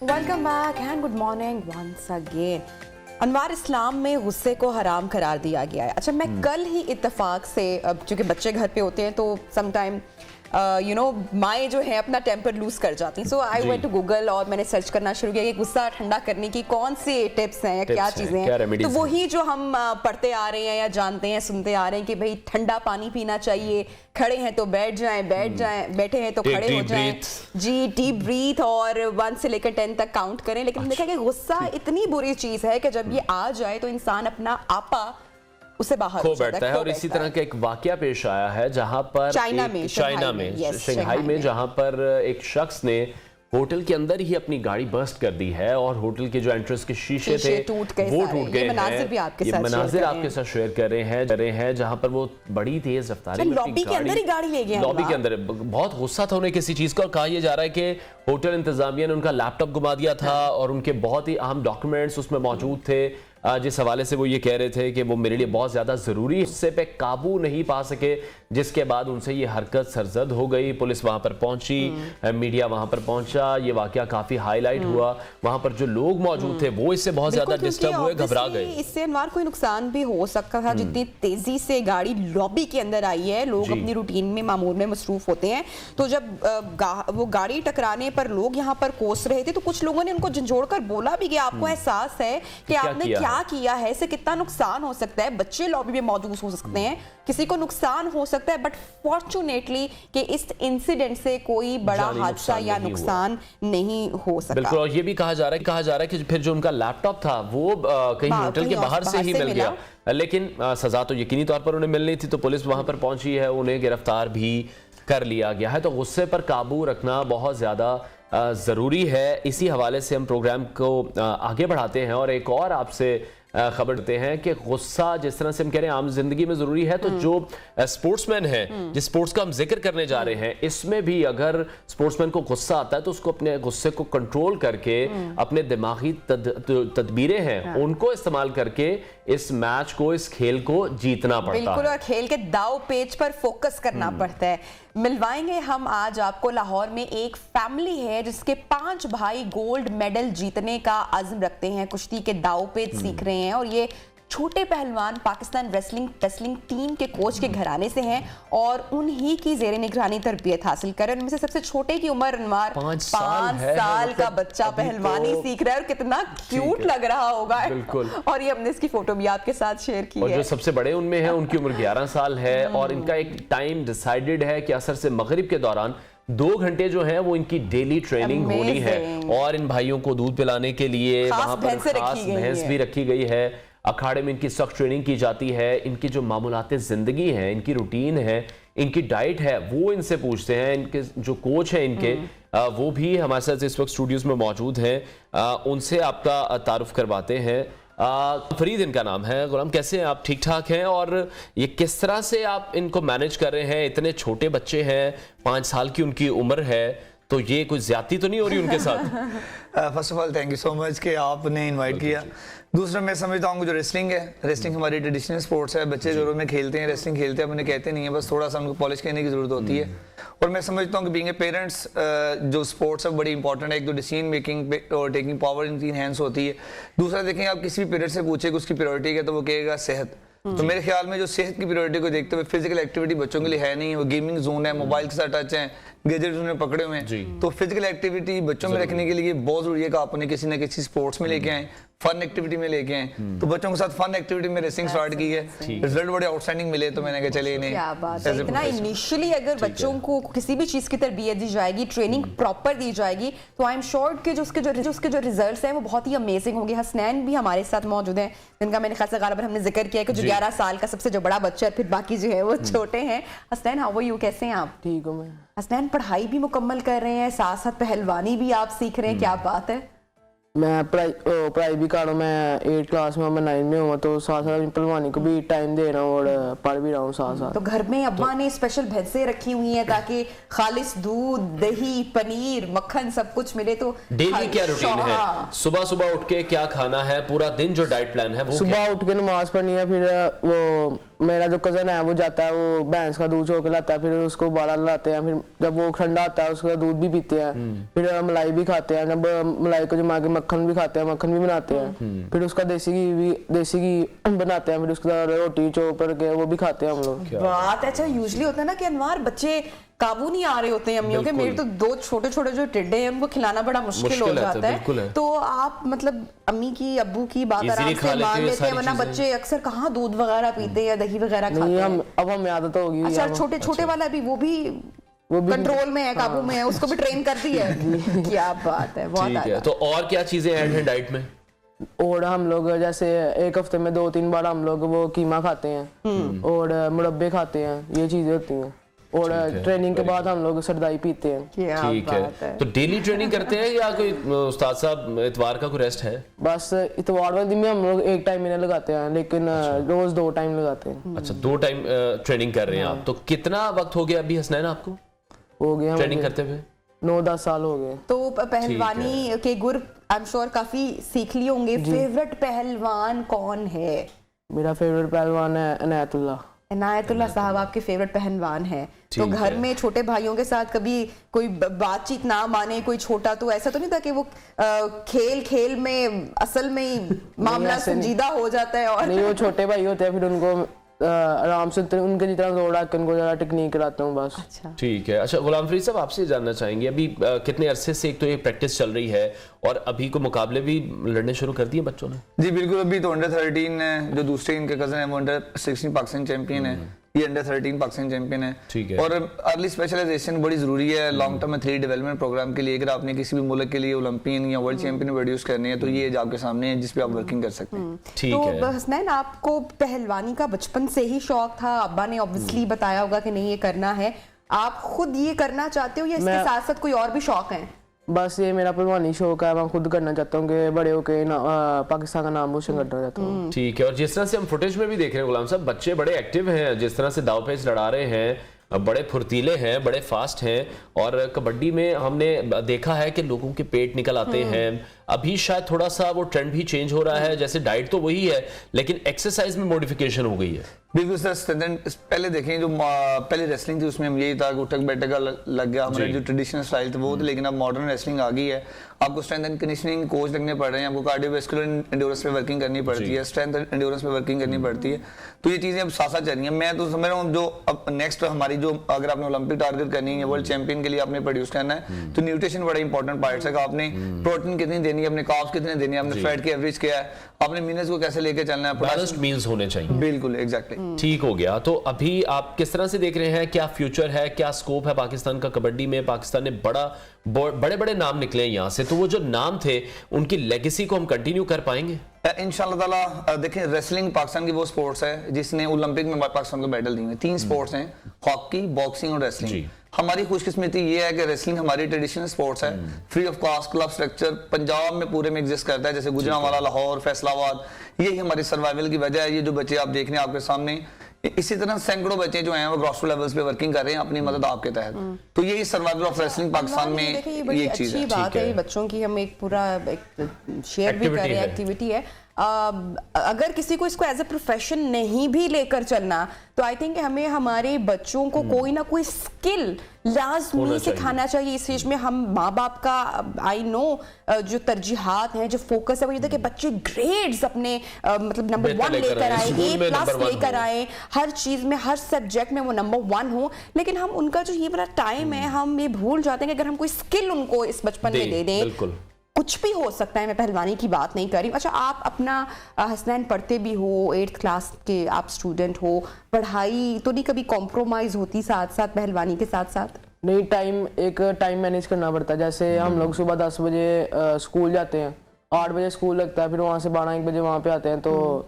Welcome back and good morning once again. अनवार इस्लाम में गुस्से को हराम करार दिया गया है। अच्छा, मैं कल ही इत्तेफाक से, अब चूंकि बच्चे घर पे होते हैं तो समटाइम माएँ जो है अपना टेम्पर लूज कर जाती हैं। सो आई वेंट टू गूगल और मैंने सर्च करना शुरू किया कि गुस्सा ठंडा करने की कौन सी टिप्स हैं या क्या चीज़ें हैं। तो वही जो हम पढ़ते आ रहे हैं या जानते हैं, सुनते आ रहे हैं कि भाई ठंडा पानी पीना चाहिए, खड़े हैं तो बैठ जाएं, बैठे हैं तो खड़े हो जाएं, जी डीप ब्रीथ, और 1 से लेकर 10 तक काउंट करें। लेकिन देखा कि गुस्सा इतनी बुरी चीज़ है कि जब ये आ जाए तो इंसान अपना आपा उसे बाहर खो बैठता है। और इसी तरह का एक वाकया पेश आया है जहां पर चाइना में शंघाई में जहां पर एक शख्स ने होटल के अंदर ही अपनी गाड़ी बर्स्ट कर दी है और होटल के जो एंट्रेंस के शीशे थे वो टूट गए हैं। ये मनाजिर आपके साथ शेयर कर रहे हैं जहां पर वो बड़ी तेज रफ्तारी में लॉबी के अंदर ही गाड़ी ले गए। लॉबी के अंदर बहुत गुस्सा था उन्हें किसी चीज का, और कहा यह जा रहा है कि होटल इंतजामिया ने उनका लैपटॉप घुमा दिया था और उनके बहुत ही अहम डॉक्यूमेंट्स उसमें मौजूद थे, जिस हवाले से वो ये कह रहे थे कि वो मेरे लिए बहुत ज्यादा जरूरी है, उससे पे काबू नहीं पा सके, जिसके बाद उनसे ये हरकत सरजद हो गई। पुलिस वहां पर पहुंची, मीडिया वहां पर पहुंचा, ये वाकया काफी हाईलाइट हुआ। वहां पर जो लोग मौजूद थे वो इससे बहुत ज्यादा डिस्टर्ब हुए, घबरा गए। इससे अनवार कोई नुकसान भी हो सकता था। जितनी तेजी से गाड़ी लॉबी के अंदर आई है, लोग अपनी रूटीन में मामूल में मसरूफ होते हैं, तो जब वो गाड़ी टकराने पर लोग यहाँ पर कोस रहे थे तो कुछ लोगों ने उनको झंझोड़ कर बोला भी कि आपको एहसास है कि आपने क्या किया है, इससे कितना नुकसान हो सकता है, बच्चे लॉबी में मौजूद हो सकते हैं, किसी को नुकसान हो सकता है। बट फॉर्चुनेटली कि इस इंसिडेंट से कोई बड़ा हादसा या नुकसान नहीं हो सका। बिल्कुल। और ये भी कहा जा रहा है कि फिर जो उनका लैपटॉप था वो कहीं होटल के बाहर से ही मिल गया, लेकिन सजा तो यकीनी तौर पर उन्हें मिलनी थी, तो पुलिस वहां पर पहुंची है, उन्हें गिरफ्तार भी कर लिया गया है। तो गुस्से पर काबू रखना बहुत ज्यादा जरूरी है। इसी हवाले से हम प्रोग्राम को आगे बढ़ाते हैं और एक और आपसे खबर देते हैं कि गुस्सा जिस तरह से हम कह रहे हैं आम जिंदगी में जरूरी है, तो जो स्पोर्ट्समैन है, जिस स्पोर्ट्स का हम जिक्र करने जा रहे हैं, इसमें भी अगर स्पोर्ट्समैन को गुस्सा आता है तो उसको अपने गुस्से को कंट्रोल करके अपने दिमागी तदबीरें हैं उनको इस्तेमाल करके इस मैच को, इस खेल को जीतना पड़ता है। बिल्कुल। और खेल के दाव पेच पर फोकस करना पड़ता है। मिलवाएंगे हम आज आपको लाहौर में एक फैमिली है जिसके 5 भाई गोल्ड मेडल जीतने का अज़्म रखते हैं, कुश्ती के दाव पेच सीख रहे हैं, और ये छोटे पहलवान पाकिस्तान रेसलिंग टीम के कोच के घराने से हैं और उन्हीं की जेर निगरानी तरबियत हासिल कर रहे हैं। उनमें से सबसे छोटे की उम्र अनवार 5 साल का बच्चा पहलवानी सीख रहा है और कितना क्यूट लग रहा होगा। बिल्कुल। और ये हमने इसकी फोटो भी आपके साथ शेयर की और है। जो सबसे बड़े उनमें है उनकी उम्र 11 साल है और इनका एक टाइम डिसाइडेड है कि असर से मगरिब के दौरान 2 घंटे जो है वो इनकी डेली ट्रेनिंग होनी है और इन भाइयों को दूध पिलाने के लिए वहां पर खास भैंस भी रखी गई है। अखाड़े में इनकी सख्त ट्रेनिंग की जाती है। इनकी जो मामूलाते जिंदगी है, इनकी रूटीन है, इनकी डाइट है, वो इनसे पूछते हैं। इनके जो कोच हैं इनके वो भी हमारे साथ इस वक्त स्टूडियोज में मौजूद हैं। उनसे आपका तारुफ करवाते हैं। फरीद इनका नाम है। गुलाम, कैसे हैं आप? ठीक ठाक हैं? और ये किस तरह से आप इनको मैनेज कर रहे हैं? इतने छोटे बच्चे हैं, 5 साल की उनकी उम्र है, तो ये कोई ज्यादती तो नहीं हो रही उनके साथ? First of all thank you so much कि आपने इनवाइट किया। दूसरा मैं समझता हूँ जो रेसलिंग है, रेसलिंग हमारी ट्रेडिशनल स्पोर्ट्स है। बच्चे जोरों में खेलते हैं, रेसलिंग खेलते हैं, अपने कहते नहीं है, बस थोड़ा सा उनको पॉलिश करने की जरूरत होती है। और मैं समझता हूँ कि बीइंग ए पेरेंट्स जो स्पोर्ट्स है बड़ी इंपॉर्टेंट है। एक तो डिसीजन मेकिंग और टेकिंग पावर इनकी इनहेंस होती है। दूसरा देखें, आप किसी भी पेरेंट से पूछे कि उसकी प्रायोरिटी क्या है तो वो कहेगा सेहत। तो मेरे ख्याल में जो सेहत की प्रायोरिटी को देखते हुए फिजिकल एक्टिविटी बच्चों के लिए है नहीं, वो गेमिंग जोन है, मोबाइल के साथ टच है, गैजेट्स उन्हें पकड़े हुए हैं। तो फिजिकल एक्टिविटी बच्चों में रखने के लिए बहुत जरूरी है कि आप उन्हें किसी न किसी स्पोर्ट्स में लेके आए, फन एक्टिविटी में लेके आए। तो बच्चों के साथ फन एक्टिविटी में रेसिंग स्टार्ट की है, रिजल्ट बड़े आउटस्टैंडिंग मिले, तो मैंने कहा चले इन्हें। क्या बात है, इतना इनिशियली अगर बच्चों को किसी भी चीज की तरबियत दी जाएगी, ट्रेनिंग प्रॉपर दी जाएगी, तो आई एम श्योर कि जो उसके जो रिजल्ट्स हैं वो बहुत ही अमेजिंग होंगे। हसनैन भी हमारे साथ मौजूद हैं, जिनका मैंने खासा गालिबन हमने जिक्र किया कि जो 11 साल का सबसे जो बड़ा बच्चा है, फिर बाकी जो है वो छोटे हैं। Hasnain, how are you? कैसे हैं आप? ठीक हूँ मैं। हसनैन पढ़ाई भी मुकम्मल कर रहे हैं, साथ साथ पहलवानी भी आप सीख रहे हैं, क्या बात है। मैं पढ़ाई भी कर रहा हूँ। मैं 8 क्लास में, मैं 9 में हूँ, तो साथ साथ पहलवानी को भी टाइम दे रहा हूँ और पढ़ भी रहा हूँ साथ साथ। तो घर में अब्बा ने स्पेशल भैंसें रखी हुई हैं ताकि खालिस दूध, दही, पनीर, मक्खन सब कुछ मिले। तो डेली क्या रूटीन है? सुबह सुबह उठ के क्या खाना है? पूरा दिन जो डाइट प्लान है वो सुबह उठ के नमाज पढ़नी है, फिर वो मेरा जो कजन है वो जाता है, वो भैंस का दूध चो के लाता है, फिर उसको उबाला लाते हैं, फिर जब वो ठंडा आता है उसका दूध भी पीते हैं, फिर मलाई भी खाते हैं, जब मलाई को जमा के मक्खन भी खाते हैं, मक्खन भी बनाते हैं, फिर उसका देसी घी बनाते हैं, फिर उसके रोटी चोप करके वो भी खाते हैं हम लोग। बात अच्छा, यूजुअली होता है ना कि अनवार बच्चे काबू नहीं आ रहे होते हैं अम्मियों के। मेरे तो 2 छोटे छोटे जो टिड्डे हैं उनको खिलाना बड़ा मुश्किल हो जाता है। तो आप मतलब अम्मी की, अब्बू की बात आराम से मान लेते हैं, वरना बच्चे अक्सर कहाँ दूध वगैरह पीते हैं या दही वगैरह खाते हैं? अब हमें आदत होगी। अच्छा, छोटे वाला भी वो भी कंट्रोल में है, काबू में है, उसको भी ट्रेन कर दी है। क्या बात है, बहुत ठीक है। तो और क्या चीजें ऐड हैं डाइट में? और हम लोग जैसे एक हफ्ते में 2-3 बार हम लोग वो कीमा खाते हैं और मुरब्बे खाते हैं, ये चीजें होती हैं। और ट्रेनिंग के बाद हम लोग सरदाई पीते हैं। ठीक है। तो डेली ट्रेनिंग करते हैं या कोई उस्ताद साहब इतवार का कोई रेस्ट है? बस इतवार वाले दिन में हम लोग 1 टाइम इन्हें लगाते हैं, लेकिन रोज 2 टाइम लगाते हैं। अच्छा, 2 टाइम ट्रेनिंग कर रहे हैं आप। तो कितना वक्त हो गया अभी हसनैन आपको हो गया ट्रेनिंग करते हुए? 9-10 साल हो गए। तो पहलवानी के गुर आई एम श्योर काफी सीख लिए होंगे। फेवरेट पहलवान कौन है? मेरा फेवरेट पहलवान है इनायतुल्लाह साहब आपके फेवरेट पहलवान है। तो घर में छोटे भाइयों के साथ कभी कोई बातचीत ना माने कोई छोटा, तो ऐसा तो नहीं था कि वो खेल में असल में ही मामला संजीदा हो जाता है? और नहीं, वो छोटे भाई होते हैं, फिर उनको आराम से उनके जितना जोड़ा के उनको जरा टेक्निक कराता हूँ बस। अच्छा, ठीक है। अच्छा गुलाम फरीद साहब, आपसे जानना चाहेंगे अभी कितने अरसे से एक तो ये प्रैक्टिस चल रही है और अभी को मुकाबले भी लड़ने शुरू कर दिए बच्चों ने? जी बिल्कुल। अभी तो अंडर 13 है, जो दूसरे इनके कजन है वो अंडर 16 पाकिस्तान चैंपियन है, ये अंडर 13 पाकिस्तान चैंपियन है। ठीक है। और अर्ली स्पेशलाइजेशन बड़ी जरूरी है लॉन्ग टर्म में 3 डेवलपमेंट प्रोग्राम के लिए। अगर आपने किसी भी मुल्क के लिए ओलंपियन या वर्ल्ड चैंपियन प्रोड्यूस करनी है तो ये एज आपके सामने है जिस पे आप वर्किंग कर सकते हैं। ठीक है। तो हसनैन, आपको पहलवानी का बचपन से ही शौक था? अब्बा ने ऑब्वियसली बताया होगा कि नहीं ये करना है, आप खुद ये करना चाहते हो या इसके साथ साथ कोई और भी शौक है? बस ये मेरा पहलवानी शौक है, मैं खुद करना चाहता हूँ कि बड़े होके पाकिस्तान का नाम रोशन करना चाहता हूँ। ठीक है। और जिस तरह से हम फुटेज में भी देख रहे हैं गुलाम साहब, बच्चे बड़े एक्टिव हैं, जिस तरह से दाव पेच लड़ा रहे हैं, बड़े फुर्तीले हैं, बड़े फास्ट हैं। और कबड्डी में हमने देखा है कि लोगों के पेट निकल आते हैं। अभी शायद थोड़ा सा वो ट्रेंड भी चेंज हो रहा है, जैसे डाइट तो वही है लेकिन एक्सरसाइज में मॉडिफिकेशन हो गई है। बिल्कुल सर, स्ट्रेंथ पहले देखें जो पहले रेसलिंग थी उसमें हम यही था कि उठक बैठक का लग गया, हमारा जो ट्रेडिशनल स्टाइल था वो था, लेकिन अब मॉडर्न रेसलिंग आ गई है। आपको स्ट्रेंथ एंड कंडीशनिंग कोच लगने पड़ रहे हैं, आपको कार्डियोवैस्कुलर एंड्योरेंस पे वर्किंग करनी पड़ती है, स्ट्रेंथ एंड्योरेंस पे वर्किंग करनी पड़ती है। तो ये चीज़ें अब साथ साथ चल रही हैं। मैं तो समझ रहा हूँ जो अब नेक्स्ट हमारी जो अगर आपने ओलंपिक टारगेट करनी है, वर्ल्ड चैंपियन के लिए आपने प्रोड्यूस करना है, तो न्यूट्रिशन बड़ा इंपॉर्टेंट पार्ट है कि आपने प्रोटीन कितनी देनी है, अपने कार्ब्स कितने देनी है, आपने फैट की एवरेज क्या है, आपने मिनरल्स को कैसे लेके चलना है, बैलेंस्ड मील्स होने चाहिए। बिल्कुल एग्जैक्टली ठीक हो गया। तो अभी आप किस तरह से देख रहे हैं, क्या फ्यूचर है, क्या स्कोप है पाकिस्तान का कबड्डी में? पाकिस्तान ने बड़े बड़े नाम निकले हैं यहाँ से, तो वो जो नाम थे उनकी लेगेसी को हम कंटिन्यू कर पाएंगे इंशाल्लाह ताला? देखें, रेसलिंग पाकिस्तान की वो स्पोर्ट्स है जिसने ओलंपिक में पाकिस्तान को मेडल दिए हैं। 3 स्पोर्ट्स हैं, हॉकी, बॉक्सिंग और रेसलिंग। हमारी खुशकिस्मती ये है कि रेसलिंग हमारी ट्रेडिशनल स्पोर्ट्स है, free of cost club structure Punjab में पूरे में एग्जिस्ट करता है, जैसे गुजरांवाला, लाहौर, फैसलाबाद। यही हमारी सर्वाइवल की वजह है। ये जो बच्चे आप देख रहे हैं आपके सामने, इसी तरह सैकड़ों बच्चे जो हैं वो ग्रासरूट लेवल्स पे वर्किंग कर रहे हैं अपनी मदद आपके तहत। तो यही सर्वाइवल ऑफ रेसलिंग पाकिस्तान में ये एक चीज है। बात है बच्चों की, हम एक पूरा शेयर भी कर रहे हैं, एक्टिविटी है। अगर किसी को इसको एज ए प्रोफेशन नहीं भी लेकर चलना, तो आई थिंक हमें हमारे बच्चों को कोई ना कोई स्किल लाजमी सिखाना चाहिए इस चीज में। हम माँ बाप का आई नो जो तरजीहात हैं, जो फोकस है वो ये था कि बच्चे ग्रेड्स अपने मतलब नंबर 1 लेकर आए, A+ लेकर आए, हर चीज में, हर सब्जेक्ट में वो नंबर 1 हो। लेकिन हम उनका जो ये बड़ा टाइम है, हम ये भूल जाते हैं कि अगर हम कोई स्किल उनको इस बचपन में दे दें, कुछ भी हो सकता है। मैं पहलवानी की बात नहीं कर रही। अच्छा, आप अपना हसनैन पढ़ते भी हो, 8th क्लास के आप स्टूडेंट हो, पढ़ाई तो नहीं कभी कॉम्प्रोमाइज होती साथ साथ पहलवानी के साथ साथ? नहीं, टाइम मैनेज करना पड़ता है। जैसे हम लोग सुबह 10 बजे स्कूल जाते हैं, 8 बजे स्कूल लगता है, फिर वहाँ से 12-1 बजे वहाँ पे आते हैं, तो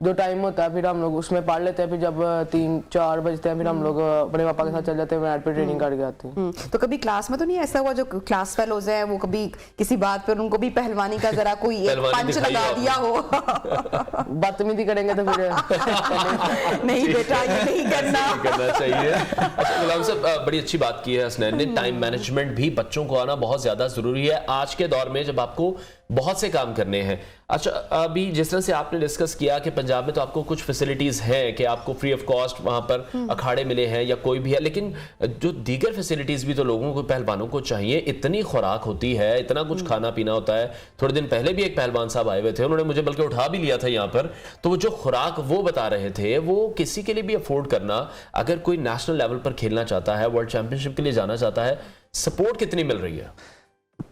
जो टाइम होता है फिर हम लोग उसमें पढ़ लेते हैं। फिर जब 3-4 बजते हैं फिर हम लोग अपने पापा के साथ चल जाते हैं, मैट पे ट्रेनिंग करके आते हैं। तो कभी क्लास में तो नहीं ऐसा हुआ जो क्लास फेलोज हैं वो कभी किसी बात पर उनको भी पहलवानी का जरा कोई एक पंच लगा दिया हो? बदतमीजी करेंगे तो फिर नहीं बेटा, ये नहीं करना चाहिए। अच्छा गुलाम साहब, बड़ी अच्छी बात की है हसनैन ने। टाइम मैनेजमेंट भी बच्चों को आना बहुत ज्यादा जरूरी है आज के दौर में, जब आपको बहुत से काम करने हैं। अच्छा, अभी जिस तरह से आपने डिस्कस किया कि पंजाब में तो आपको कुछ फैसिलिटीज हैं कि आपको फ्री ऑफ कॉस्ट वहां पर अखाड़े मिले हैं या कोई भी है, लेकिन जो दीगर फैसिलिटीज भी तो लोगों को, पहलवानों को चाहिए। इतनी खुराक होती है, इतना कुछ खाना पीना होता है। थोड़े दिन पहले भी एक पहलवान साहब आए हुए थे, उन्होंने मुझे बल्कि उठा भी लिया था यहाँ पर। तो वो जो खुराक वो बता रहे थे, वो किसी के लिए भी अफोर्ड करना, अगर कोई नेशनल लेवल पर खेलना चाहता है, वर्ल्ड चैंपियनशिप के लिए जाना चाहता है, सपोर्ट कितनी मिल रही है?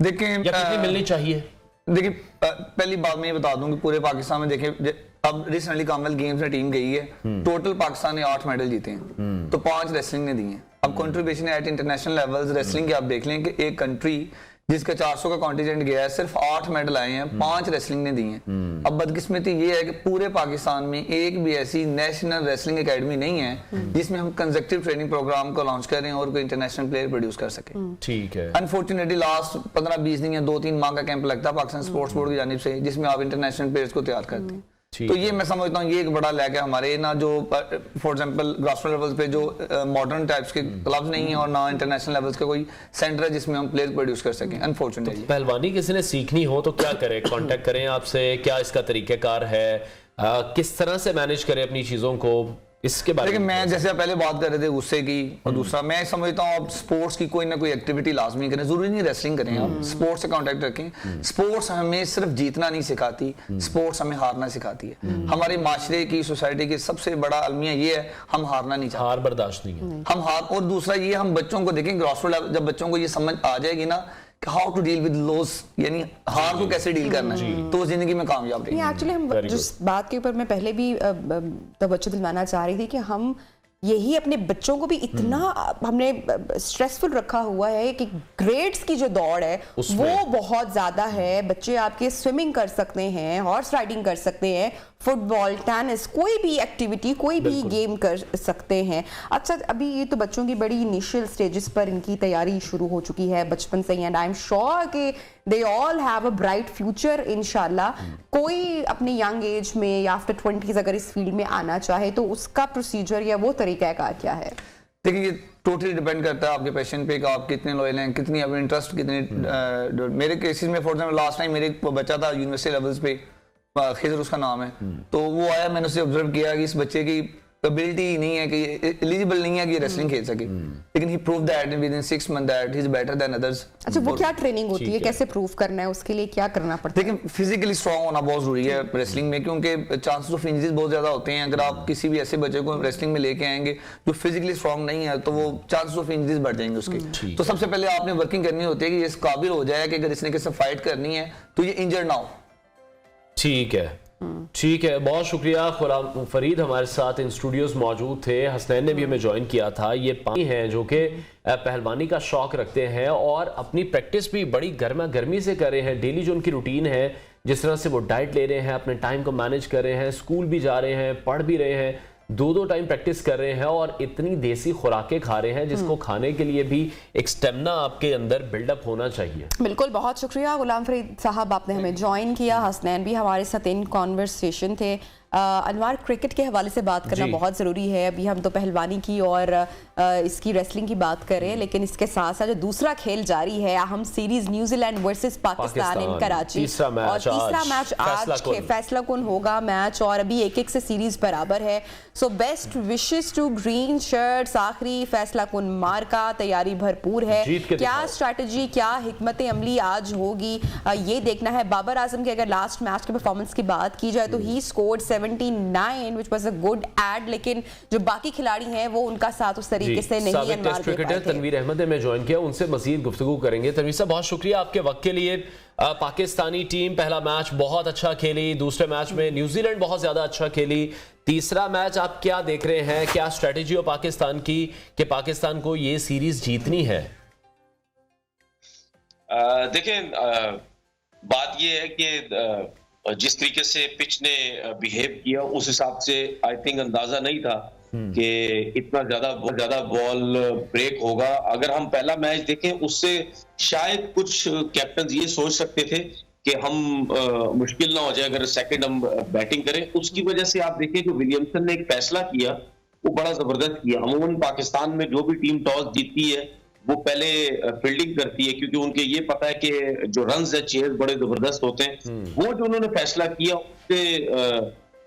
देखिए, या कितनी मिलनी चाहिए? देखिए, पहली बात मैं ये बता दूं कि पूरे पाकिस्तान में देखें, अब रिसेंटली कॉमनवेल्थ गेम्स में टीम गई है, टोटल पाकिस्तान ने 8 मेडल जीते हैं, तो 5 रेसलिंग ने दिए हैं। अब contribution at international levels wrestling के आप देख लें कि एक कंट्री जिसका 400 का कॉन्टिजेंट गया है, सिर्फ 8 मेडल आए हैं, 5 रेसलिंग ने दिए हैं। अब बदकिस्मती ये है कि पूरे पाकिस्तान में एक भी ऐसी नेशनल रेसलिंग एकेडमी नहीं है जिसमें हम कंसेक्टिव ट्रेनिंग प्रोग्राम को लॉन्च करें और कोई इंटरनेशनल प्लेयर प्रोड्यूस कर सके। ठीक है। अनफॉर्चुनेटली लास्ट 15-20 दिन या 2-3 माह का कैंप लगता है पाकिस्तान स्पोर्ट्स बोर्ड की जानिब से, जिसमें आप इंटरनेशनल प्लेयर्स को तैयार करते हैं। तो ये मैं समझता हूँ ये एक बड़ा लैक है हमारे ना, जो फॉर एग्जांपल ग्रासरूट लेवल्स पे जो मॉडर्न टाइप्स के क्लब्स नहीं है और ना इंटरनेशनल लेवल्स का कोई सेंटर है जिसमें हम प्लेयर प्रोड्यूस कर सकें। अनफॉर्चुनेटली पहलवानी किसी ने सीखनी हो तो क्या करे? कांटेक्ट करें आपसे, क्या इसका तरीकेकार है, किस तरह से मैनेज करें अपनी चीजों को, इसके बारे में? मैं जैसे आप पहले बात कर रहे थे गुस्से की, और दूसरा मैं समझता हूँ आप स्पोर्ट्स की कोई ना कोई एक्टिविटी लाजमी करें, जरूरी नहीं रेसलिंग करें, आप स्पोर्ट्स से कांटेक्ट रखें। स्पोर्ट्स हमें सिर्फ जीतना नहीं सिखाती, स्पोर्ट्स हमें हारना सिखाती है। हमारे माशरे की, सोसाइटी की सबसे बड़ा अलमिया ये है, हम हारना नहीं चाहते, हार बर्दाश्त नहीं है हम हार। और दूसरा ये, हम बच्चों को देखें ग्रासरूट लेवल, जब बच्चों को ये समझ आ जाएगी ना how to deal with loss, यानी हार को कैसे डील करना है, तो जिंदगी में कामयाब रहेंगे। एक्चुअली हम जिस बात के ऊपर मैं पहले भी तवज्जो दिलवाना चाह रही थी कि हम यही अपने बच्चों को भी इतना हमने स्ट्रेसफुल रखा हुआ है कि ग्रेड्स की जो दौड़ है वो बहुत ज्यादा है। बच्चे आपके स्विमिंग कर सकते हैं, हॉर्स राइडिंग कर सकते हैं, फुटबॉल, टेनिस, कोई भी एक्टिविटी, कोई भी गेम कर सकते हैं। अच्छा, अभी ये तो बच्चों की बड़ी इनिशियल स्टेजेस पर इनकी तैयारी शुरू हो चुकी है बचपन से ही, एंड आई एम श्योर कि they all have a bright future इंशाल्लाह। कोई अपने यंग एज में या आफ्टर 20s अगर इस फील्ड में आना चाहे तो उसका प्रोसीजर या वो तरीकाकार क्या है? देखिए, ये टोटली डिपेंड करता है आपके पैशन पे कि आप कितने लॉयल हैं, कितनी आप इंटरेस्ट, कितने। मेरे केसेस में फॉर एग्जांपल लास्ट टाइम मेरे बच्चा था यूनिवर्सिटी लेवल्स पे, खिजर उसका नाम है, तो वो आया, मैंने उसे ऑब्जर्व किया कि इस बच्चे की एबिलिटी नहीं है कि एलिजिबल नहीं है कि रेसलिंग खेल सके, लेकिन he prove that within 6 month that he is better than others. अच्छा, वो क्या ट्रेनिंग होती है, कैसे प्रूव करना है, उसके लिए क्या करना पड़ता है? देखिए फिजिकली स्ट्रांग होना बहुत जरूरी है रेसलिंग में, क्योंकि चांसेस ऑफ इंजरीज बहुत ज्यादा होते हैं। अगर आप किसी भी ऐसे बच्चे को रेसलिंग में लेके आएंगे जो फिजिकली स्ट्रांग नहीं है, तो वो चांसेस ऑफ इंजरीज बढ़ जाएंगे उसके। तो सबसे पहले आपने वर्किंग करनी होती है कि ये इस काबिल हो जाए कि अगर इसने किसी से फाइट करनी है तो ये इंजर्ड ना हो। ठीक है, ठीक है, बहुत शुक्रिया। गुलाम फरीद हमारे साथ इन स्टूडियोज मौजूद थे। हसनैन ने भी हमें ज्वाइन किया था। ये पानी हैं जो कि पहलवानी का शौक रखते हैं और अपनी प्रैक्टिस भी बड़ी गर्मा गर्मी से कर रहे हैं। डेली जो उनकी रूटीन है, जिस तरह से वो डाइट ले रहे हैं, अपने टाइम को मैनेज कर रहे हैं, स्कूल भी जा रहे हैं, पढ़ भी रहे हैं, 2-2 टाइम प्रैक्टिस कर रहे हैं और इतनी देसी खुराकें खा रहे हैं जिसको खाने के लिए भी एक स्टेमिना आपके अंदर बिल्डअप होना चाहिए। बिल्कुल, बहुत शुक्रिया गुलाम फरीद साहब, आपने हमें ज्वाइन किया। हसनैन भी हमारे साथ इन कॉन्वर्सेशन थे। अनवार, क्रिकेट के हवाले से बात करना बहुत ज़रूरी है। अभी हम तो पहलवानी की और इसकी रेसलिंग की बात कर रहे हैं, लेकिन इसके साथ साथ जो दूसरा खेल जारी है, अहम सीरीज न्यूजीलैंड वर्सेस पाकिस्तान इन कराची, तीसरा मैच आज फैसला कुन होगा मैच, और अभी 1-1 से सीरीज बराबर है। So best wishes to green shirts. आखिरी फैसला कुन मार्का, तैयारी भरपूर है। क्या स्ट्रैटेजी, क्या हिकमत अमली आज होगी, ये देखना है। बाबर आजम के अगर लास्ट मैच के परफॉर्मेंस की बात की जाए तो he scored 79 which was a good ad, लेकिन जो बाकी खिलाड़ी हैं वो उनका साथ उस तरीके से नहीं है। टेस्ट क्रिकेटर तनवीर अहमद ने ज्वाइन किया, उनसे मजीद गुफ्तगू करेंगे। तनवीर साहब, बहुत शुक्रिया आपके वक्त के लिए। पाकिस्तानी टीम पहला मैच बहुत अच्छा खेली, दूसरे मैच में न्यूजीलैंड बहुत ज्यादा अच्छा खेली, तीसरा मैच आप क्या देख रहे हैं? क्या स्ट्रेटेजी हो पाकिस्तान की कि पाकिस्तान को ये सीरीज जीतनी है? देखें, बात ये है कि जिस तरीके से पिच ने बिहेव किया उस हिसाब से आई थिंक अंदाजा नहीं था कि इतना ज्यादा बॉल ब्रेक होगा। अगर हम पहला मैच देखें उससे शायद कुछ कैप्टन ये सोच सकते थे कि हम मुश्किल ना हो जाए अगर सेकंड हम बैटिंग करें। उसकी वजह से आप देखें जो विलियमसन ने एक फैसला किया वो बड़ा जबरदस्त किया। अमूमन पाकिस्तान में जो भी टीम टॉस जीतती है वो पहले फील्डिंग करती है, क्योंकि उनके ये पता है कि जो रन्स है चेज बड़े जबरदस्त होते हैं। वो जो उन्होंने फैसला किया उससे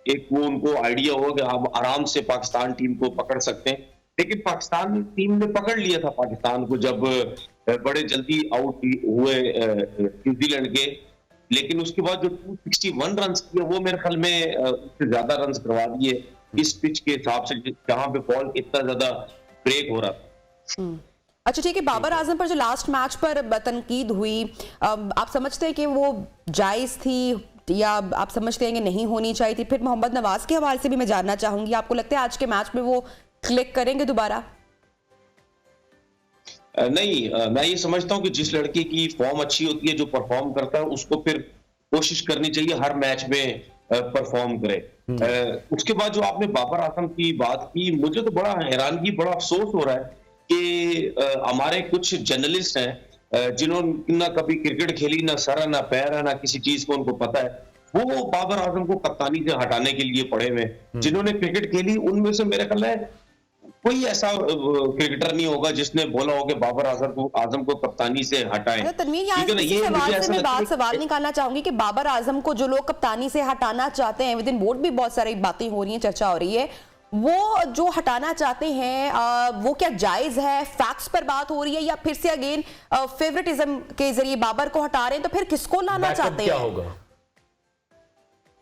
एक वो उनको आइडिया होगा कि हम आराम से पाकिस्तान टीम को पकड़ सकते हैं। लेकिन पाकिस्तान टीम ने पकड़ लिया था पाकिस्तान को जब बड़े जल्दी आउट हुए न्यूजीलैंड के। लेकिन उसके बाद जो 261 रन किए वो मेरे ख्याल में उससे ज्यादा रन करवा दिए इस पिच के हिसाब से जहां पे बॉल इतना ज्यादा ब्रेक हो रहा था। अच्छा, ठीक है। बाबर आजम पर जो लास्ट मैच पर तनकीद हुई, आप समझते हैं कि वो जायज थी या आप समझते हैं कि नहीं होनी चाहिए थी? फिर मोहम्मद नवाज के हवाले से भी मैं जानना चाहूंगी, आपको लगता है आज के मैच में वो क्लिक करेंगे दोबारा? नहीं, मैं ये समझता हूं कि जिस लड़के की फॉर्म अच्छी होती है, जो परफॉर्म करता है, उसको फिर कोशिश करनी चाहिए हर मैच में परफॉर्म करे। उसके बाद जो आपने बाबर आजम की बात की, मुझे तो बड़ा हैरानगी, बड़ा अफसोस हो रहा है कि हमारे कुछ जर्नलिस्ट हैं जिन्होंने ना कभी क्रिकेट खेली, ना सर है ना पैर है, ना किसी चीज को उनको पता है, वो बाबर आजम को कप्तानी से हटाने के लिए पड़े हुए। जिन्होंने क्रिकेट खेली उनमें से मेरे ख्याल है कोई ऐसा क्रिकेटर नहीं होगा जिसने बोला हो कि बाबर आजम को कप्तानी से हटाएं। तनवीर, यहाँ से मैं सवाल निकालना चाहूंगी कि बाबर आजम को जो लोग कप्तानी से हटाना चाहते हैं, विद इन बोर्ड भी बहुत सारी बातें हो रही हैं, चर्चा हो रही है, वो जो हटाना चाहते हैं वो क्या जायज है? फैक्ट्स पर बात हो रही है या फिर से अगेन फेवरेटिज्म के जरिए बाबर को हटा रहे हैं? तो फिर किसको लाना चाहते हैं? क्या होगा?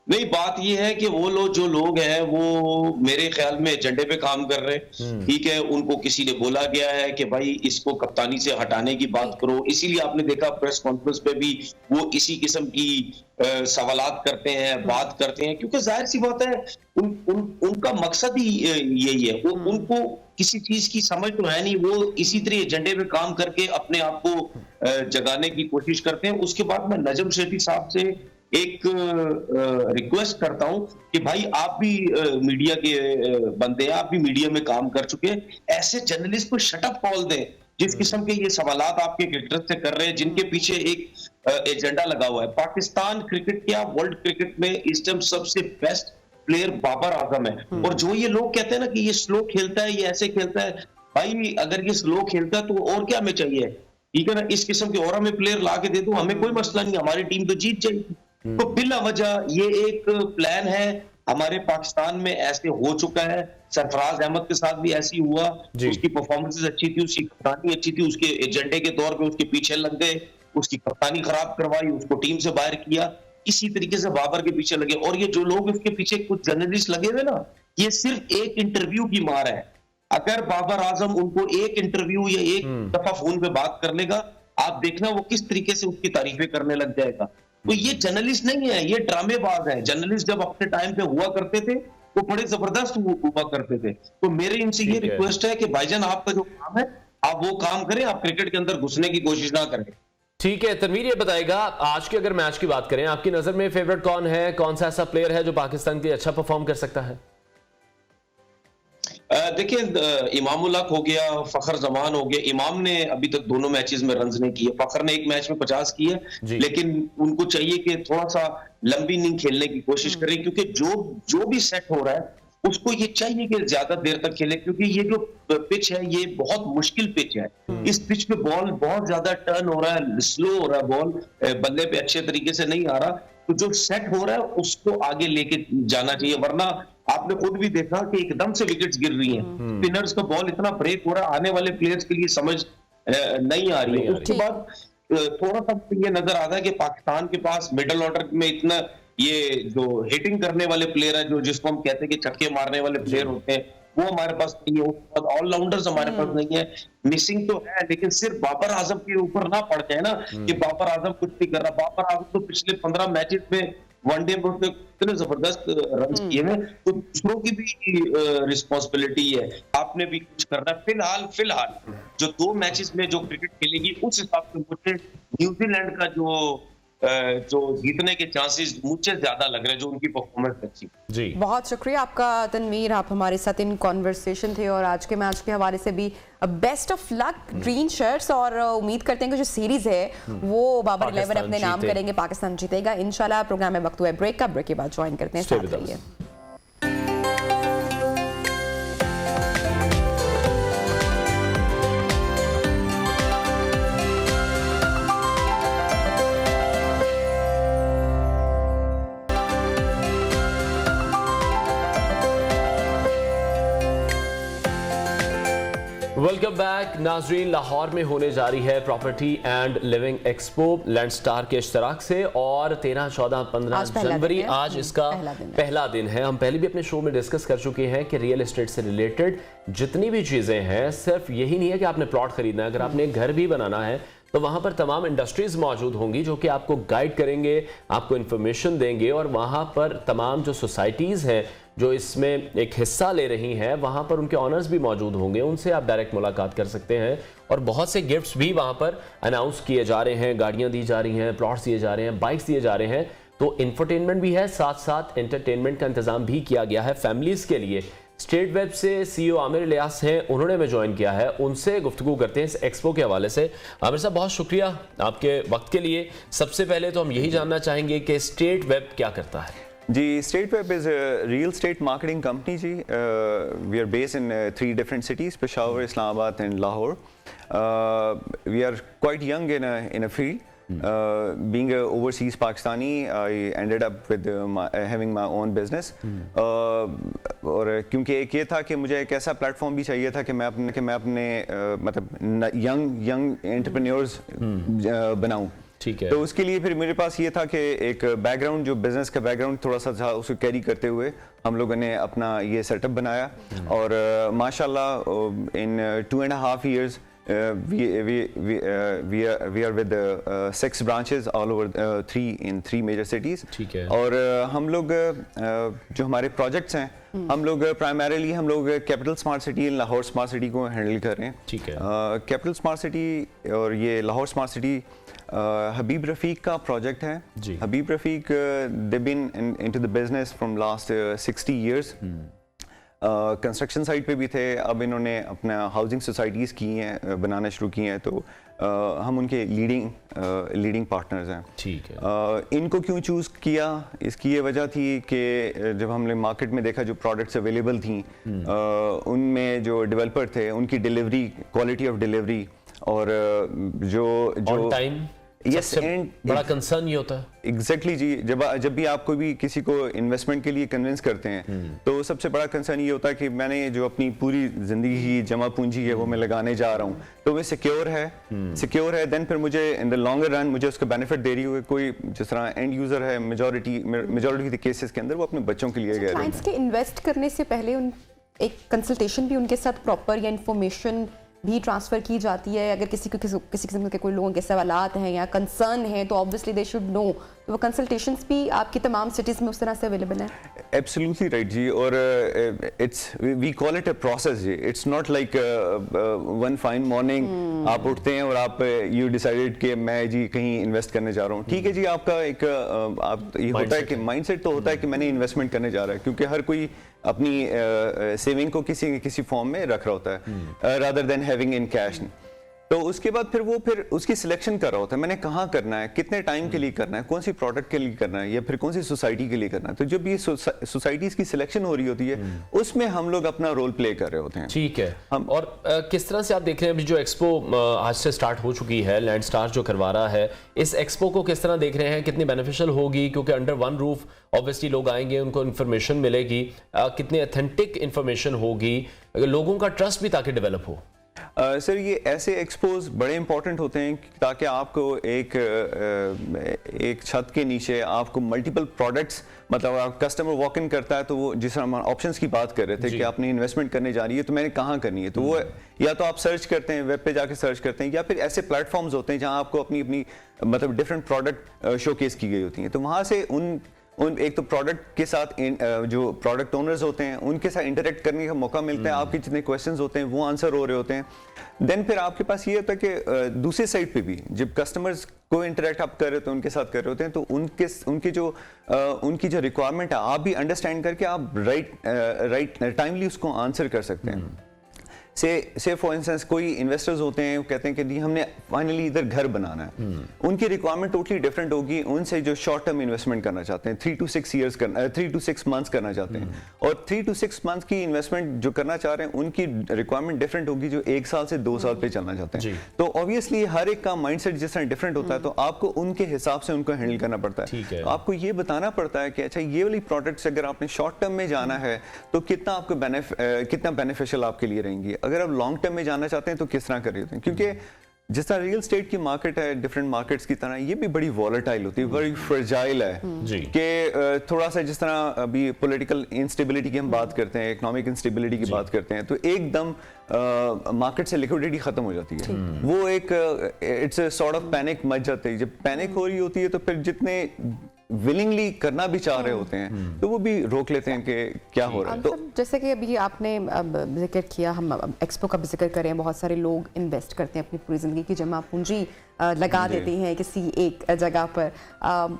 नहीं, बात ये है कि वो लोग जो लोग हैं वो मेरे ख्याल में एजेंडे पे काम कर रहे हैं। ठीक है, उनको किसी ने बोला गया है कि भाई इसको कप्तानी से हटाने की बात करो, इसीलिए आपने देखा प्रेस कॉन्फ्रेंस पे भी वो इसी किस्म की सवालात करते हैं, बात करते हैं, क्योंकि जाहिर सी बात है उनका मकसद ही यही है। उनको किसी चीज की समझ तो है नहीं, वो इसी तरह एजेंडे पे काम करके अपने आप को जगाने की कोशिश करते हैं। उसके बाद मैं नजम सेठी साहब से एक रिक्वेस्ट करता हूं कि भाई आप भी मीडिया के बंदे हैं, आप भी मीडिया में काम कर चुके हैं, ऐसे जर्नलिस्ट को शटअप कॉल दें जिस किस्म के ये सवालात आपके क्रिकेटर से कर रहे हैं, जिनके पीछे एक एजेंडा लगा हुआ है। पाकिस्तान क्रिकेट क्या वर्ल्ड क्रिकेट में इस टाइम सबसे बेस्ट प्लेयर बाबर आजम है। और जो ये लोग कहते हैं ना कि ये स्लो खेलता है, ये ऐसे खेलता है, भाई अगर ये स्लो खेलता है तो और क्या हमें चाहिए? ठीक है ना, इस किस्म के और हमें प्लेयर ला के दे दो, हमें कोई मसला नहीं, हमारी टीम तो जीत जाएगी। तो बिला वजह ये एक प्लान है हमारे पाकिस्तान में ऐसे हो चुका है। सरफराज अहमद के साथ भी ऐसी हुआ, उसकी परफॉर्मेंसेस अच्छी थी, उसकी कप्तानी अच्छी थी, उसके एजेंडे के तौर पे उसके पीछे लग गए, उसकी कप्तानी खराब करवाई, उसको टीम से बाहर किया। इसी तरीके से बाबर के पीछे लगे, और ये जो लोग इसके पीछे कुछ जर्नलिस्ट लगे हुए ना, ये सिर्फ एक इंटरव्यू की मार है। अगर बाबर आजम उनको एक इंटरव्यू या एक दफा फोन पे बात कर लेगा, आप देखना वो किस तरीके से उसकी तारीफें करने लग जाएगा। तो ये जर्नलिस्ट नहीं है, ये ड्रामेबाज है। जर्नलिस्ट जब अपने टाइम पे हुआ करते थे वो बड़े जबरदस्त हुआ करते थे। तो मेरे इनसे ये रिक्वेस्ट है कि भाईजान आपका जो काम है आप वो काम करें, आप क्रिकेट के अंदर घुसने की कोशिश ना करें। ठीक है तनवीर, ये बताएगा आज के अगर मैच की बात करें, आपकी नजर में फेवरेट कौन है, कौन सा ऐसा प्लेयर है जो पाकिस्तान के लिए अच्छा परफॉर्म कर सकता है? देखिए, इमामुल हक हो गया, फखर जमान हो गया। इमाम ने अभी तक दोनों मैचेस में रन्स नहीं किए, फखर ने एक मैच में 50 किए, लेकिन उनको चाहिए कि थोड़ा सा लंबी इनिंग खेलने की कोशिश करें, क्योंकि जो भी सेट हो रहा है उसको ये चाहिए कि ज्यादा देर तक खेले, क्योंकि ये जो पिच है ये बहुत मुश्किल पिच है। इस पिच पे बॉल बहुत ज्यादा टर्न हो रहा है, स्लो हो रहा है, बॉल बल्ले पे अच्छे तरीके से नहीं आ रहा। तो जो सेट हो रहा है उसको आगे लेके जाना चाहिए, वरना आपने खुद भी देखा कि एकदम से विकेट्स गिर रही हैं। स्पिनर्स का बॉल इतना ब्रेक हो रहा है, आने वाले प्लेयर्स के लिए समझ नहीं आ रही है। उसके बाद थोड़ा सा ये नजर आता है कि पाकिस्तान के पास मिडिल ऑर्डर में इतना ये जो हिटिंग करने वाले प्लेयर है, जो जिसको हम कहते हैं कि छक्के मारने वाले प्लेयर होते हैं, वो हमारे पास नहीं है। उसके बाद ऑलराउंडर्स हमारे पास नहीं है। मिसिंग तो है, लेकिन सिर्फ बाबर आजम के ऊपर ना पड़ जाए ना कि बाबर आजम कुछ नहीं कर रहा। बाबर आजम तो पिछले 15 मैचेस में वनडे में उसने इतने जबरदस्त रन किए हैं, तो दूसरों की भी रिस्पॉन्सिबिलिटी है, आपने भी कुछ करना है। फिलहाल जो 2 मैचेस में जो क्रिकेट खेलेगी उस हिसाब से मुझे न्यूजीलैंड का जो जीतने के चांसेस मुझे ज्यादा लग रहे हैं, जो उनकी परफॉर्मेंस अच्छी। जी बहुत शुक्रिया आपका तनवीर, आप हमारे साथ इन कॉन्वर्सेशन थे और आज के मैच के हवाले से भी best of luck green shirts, और उम्मीद करते हैं कि जो सीरीज है वो बाबर 11 अपने नाम करेंगे, पाकिस्तान जीतेगा इंशाल्लाह। प्रोग्राम में वक्त हुआ है ब्रेक का, ब्रेक के बाद ज्वाइन करते हैं, साथ रहिए। वेलकम बैक नाजरीन। लाहौर में होने जा रही है प्रॉपर्टी एंड लिविंग एक्सपो लैंडस्टार के इश्तराक से, और 13, 14, 15 जनवरी आज इसका पहला दिन है। हम पहले भी अपने शो में डिस्कस कर चुके हैं कि रियल एस्टेट से रिलेटेड जितनी भी चीज़ें हैं, सिर्फ यही नहीं है कि आपने प्लॉट खरीदना है, अगर आपने घर भी बनाना है तो वहाँ पर तमाम इंडस्ट्रीज मौजूद होंगी जो कि आपको गाइड करेंगे, आपको इन्फॉर्मेशन देंगे, और वहाँ पर तमाम जो सोसाइटीज़ हैं जो इसमें एक हिस्सा ले रही हैं, वहाँ पर उनके ऑनर्स भी मौजूद होंगे, उनसे आप डायरेक्ट मुलाकात कर सकते हैं। और बहुत से गिफ्ट्स भी वहाँ पर अनाउंस किए जा रहे हैं, गाड़ियाँ दी जा रही हैं, प्लॉट्स दिए जा रहे हैं, बाइक्स दिए जा रहे हैं। तो इंफरटेनमेंट भी है, साथ साथ एंटरटेनमेंट का इंतजाम भी किया गया है फैमिलीज़ के लिए। स्टेट वेब से CEO आमिर इलियास हैं, उन्होंने हमें ज्वाइन किया है, उनसे गुफ्तगू करते हैं इस एक्सपो के हवाले से। आमिर साहब बहुत शुक्रिया आपके वक्त के लिए। सबसे पहले तो हम यही जानना चाहेंगे कि स्टेट वेब क्या करता है? जी, state web is a real estate marketing company जी। We are based in 3 different cities, Peshawar, Islamabad and Lahore. We are quite young in a field. Being an overseas Pakistani, I ended up with having my own business. और क्योंकि एक ये था कि मुझे एक ऐसा प्लेटफॉर्म भी चाहिए था कि मैं अपने मतलब यंग एंटरप्रेन्योर्स बनाऊं। ठीक है। तो उसके लिए फिर मेरे पास ये था कि एक बैकग्राउंड, जो बिजनेस का बैकग्राउंड थोड़ा सा था, उसको कैरी करते हुए हम लोगों ने अपना ये सेटअप बनाया। और माशाल्लाह इन 2.5 years we are with 6 branches all over 3 major cities. ठीक है। और हम लोग जो हमारे प्रोजेक्ट्स हैं, हम लोग primarily capital smart city in Lahore smart city को हैंडल कर रहे हैं। ठीक है। कैपिटल स्मार्ट सिटी और ये लाहौर स्मार्ट सिटी हबीब रफ़ीक का प्रोजेक्ट है ji. Habib Rafiq they been into the business from last 60 years। Construction site पे भी थे, अब इन्होंने अपना हाउसिंग सोसाइटीज़ की हैं, बनाना शुरू की हैं, तो हम उनके लीडिंग पार्टनर्स हैं। ठीक है। इनको क्यों चूज़ किया, इसकी ये वजह थी कि जब हमने मार्केट में देखा जो प्रोडक्ट्स अवेलेबल थी, उनमें जो डेवलपर थे उनकी डिलीवरी, क्वालिटी ऑफ डिलीवरी और जो टाइम यस एंड बड़ा कंसर्न ये होता है एग्जैक्टली जी, जब भी आप कोई भी किसी को इन्वेस्टमेंट के लिए कन्विंस करते हैं तो सबसे बड़ा कंसर्न ये होता है कि मैंने जो अपनी पूरी जिंदगी की जमा पूंजी है वो मैं लगाने जा रहा हूँ, तो वो सिक्योर है देन फिर मुझे इन द लॉन्गर रन मुझे उसका बेनिफिट दे रही है। कोई जिस तरह एंड यूजर है मेजॉरिटी केसेस के अंदर वो अपने बच्चों के लिए गए। क्लाइंट्स के इन्वेस्ट करने से पहले उन एक कंसल्टेशन भी उनके साथ प्रॉपर या इंफॉर्मेशन भी ट्रांसफर की जाती है? अगर किसी किस्म के कोई लोगों के सवालात हैं या कंसर्न हैं तो ऑब्वियसली दे शुड नो, तो वो कंसल्टेशंस भी आपकी तमाम सिटीज़ में उस तरह से अवेलेबल है? एब्सोल्युटली राइट जी, और it's we call it a process जी, it's not like one fine morning आप उठते हैं और आप यू डिसाइडेड कि मैं जी कहीं इन्वेस्ट करने जा रहा हूँ। ठीक है जी, आपका एक ये होता है कि माइंडसेट तो होता है कि मैंने इन्वेस्टमेंट करने जा रहा है, क्योंकि हर कोई अपनी सेविंग को किसी फॉर्म में रख रहा होता है rather than having in cash. तो उसके बाद फिर उसकी सिलेक्शन कर रहा होता है, मैंने कहाँ करना है, कितने टाइम के लिए करना है, कौन सी प्रोडक्ट के लिए करना है या फिर कौन सी सोसाइटी के लिए करना है। तो जब ये सोसाइटीज की सिलेक्शन हो रही होती है उसमें हम लोग अपना रोल प्ले कर रहे होते हैं। ठीक है, और किस तरह से आप देख रहे हैं अभी जो एक्सपो आज से स्टार्ट हो चुकी है, लैंडस्टार जो करवा रहा है, इस एक्सपो को किस तरह देख रहे हैं, कितनी बेनिफिशियल होगी? क्योंकि अंडर वन रूफ ऑब्वियसली लोग आएंगे, उनको इन्फॉर्मेशन मिलेगी, कितनी ऑथेंटिक इन्फॉर्मेशन होगी, लोगों का ट्रस्ट भी ताकि डेवलप हो। सर ये ऐसे एक्सपोज बड़े इंपॉर्टेंट होते हैं ताकि आपको एक छत के नीचे आपको मल्टीपल प्रोडक्ट्स, मतलब आप कस्टमर वॉक इन करता है तो वो जिस तरह हम ऑप्शंस की बात कर रहे थे कि आपने इन्वेस्टमेंट करने जा रही है तो मैंने कहाँ करनी है, तो वो या तो आप सर्च करते हैं, वेब पे जाके सर्च करते हैं, या फिर ऐसे प्लेटफॉर्म्स होते हैं जहाँ आपको अपनी मतलब डिफरेंट प्रोडक्ट शोकेस की गई होती हैं। तो वहाँ से उन एक तो प्रोडक्ट के साथ जो प्रोडक्ट ओनर्स होते हैं उनके साथ इंटरेक्ट करने का मौका मिलता है, आपके जितने क्वेश्चंस होते हैं वो आंसर हो रहे होते हैं। देन फिर आपके पास ये होता है कि दूसरी साइड पे भी जब कस्टमर्स को इंटरेक्ट आप कर रहे होते हैं, उनके साथ कर रहे होते हैं, तो उनकी जो रिक्वायरमेंट है आप भी अंडरस्टैंड करके आप राइट टाइमली उसको आंसर कर सकते हैं। से फॉर इंस्टेंस कोई इन्वेस्टर्स होते हैं वो कहते हैं कि जी हमने फाइनली इधर घर बनाना है, उनकी रिक्वायरमेंट टोटली डिफरेंट होगी उनसे जो शॉर्ट टर्म इन्वेस्टमेंट करना चाहते हैं, 3 to 6 मंथ्स करना चाहते हैं, और 3 to 6 मंथ्स की इन्वेस्टमेंट जो करना चाह रहे हैं उनकी रिक्वायरमेंट डिफरेंट होगी जो 1 साल से 2 साल पे चलना चाहते हैं। तो ऑब्वियसली हर एक का माइंडसेट जिस तरह डिफरेंट होता है तो आपको उनके हिसाब से उनको हैंडल करना पड़ता है। तो आपको ये बताना पड़ता है कि अच्छा ये वाली प्रोडक्ट्स अगर आपने शॉर्ट टर्म में जाना है तो कितना आपको कितना बेनिफिशियल आपके लिए रहेंगी, अगर आप लॉन्ग टर्म में जाना चाहते हैं तो किस तरह कर रहे होते हैं, क्योंकि जिस तरह रियल एस्टेट की मार्केट है डिफरेंट मार्केट्स की तरह ये भी बड़ी वॉलेटाइल होती है, बड़ी फ्रेजाइल है कि थोड़ा सा जिस तरह अभी पॉलिटिकल इंस्टेबिलिटी की हम बात करते हैं, इकोनॉमिक इंस्टेबिलिटी की बात करते हैं, तो एकदम मार्केट से लिक्विडिटी खत्म हो जाती है, वो एक it's a sort of panic much जाती है। जब पैनिक हो रही होती है तो फिर जितने विलिंगली करना भी चाह रहे होते हैं तो वो भी रोक लेते हैं कि क्या हो रहा है। तो जैसे कि अभी आपने जिक्र किया, हम एक्सपो का भी जिक्र करें, बहुत सारे लोग इन्वेस्ट करते हैं अपनी पूरी ज़िंदगी की जमा पूंजी लगा देते हैं किसी एक जगह पर,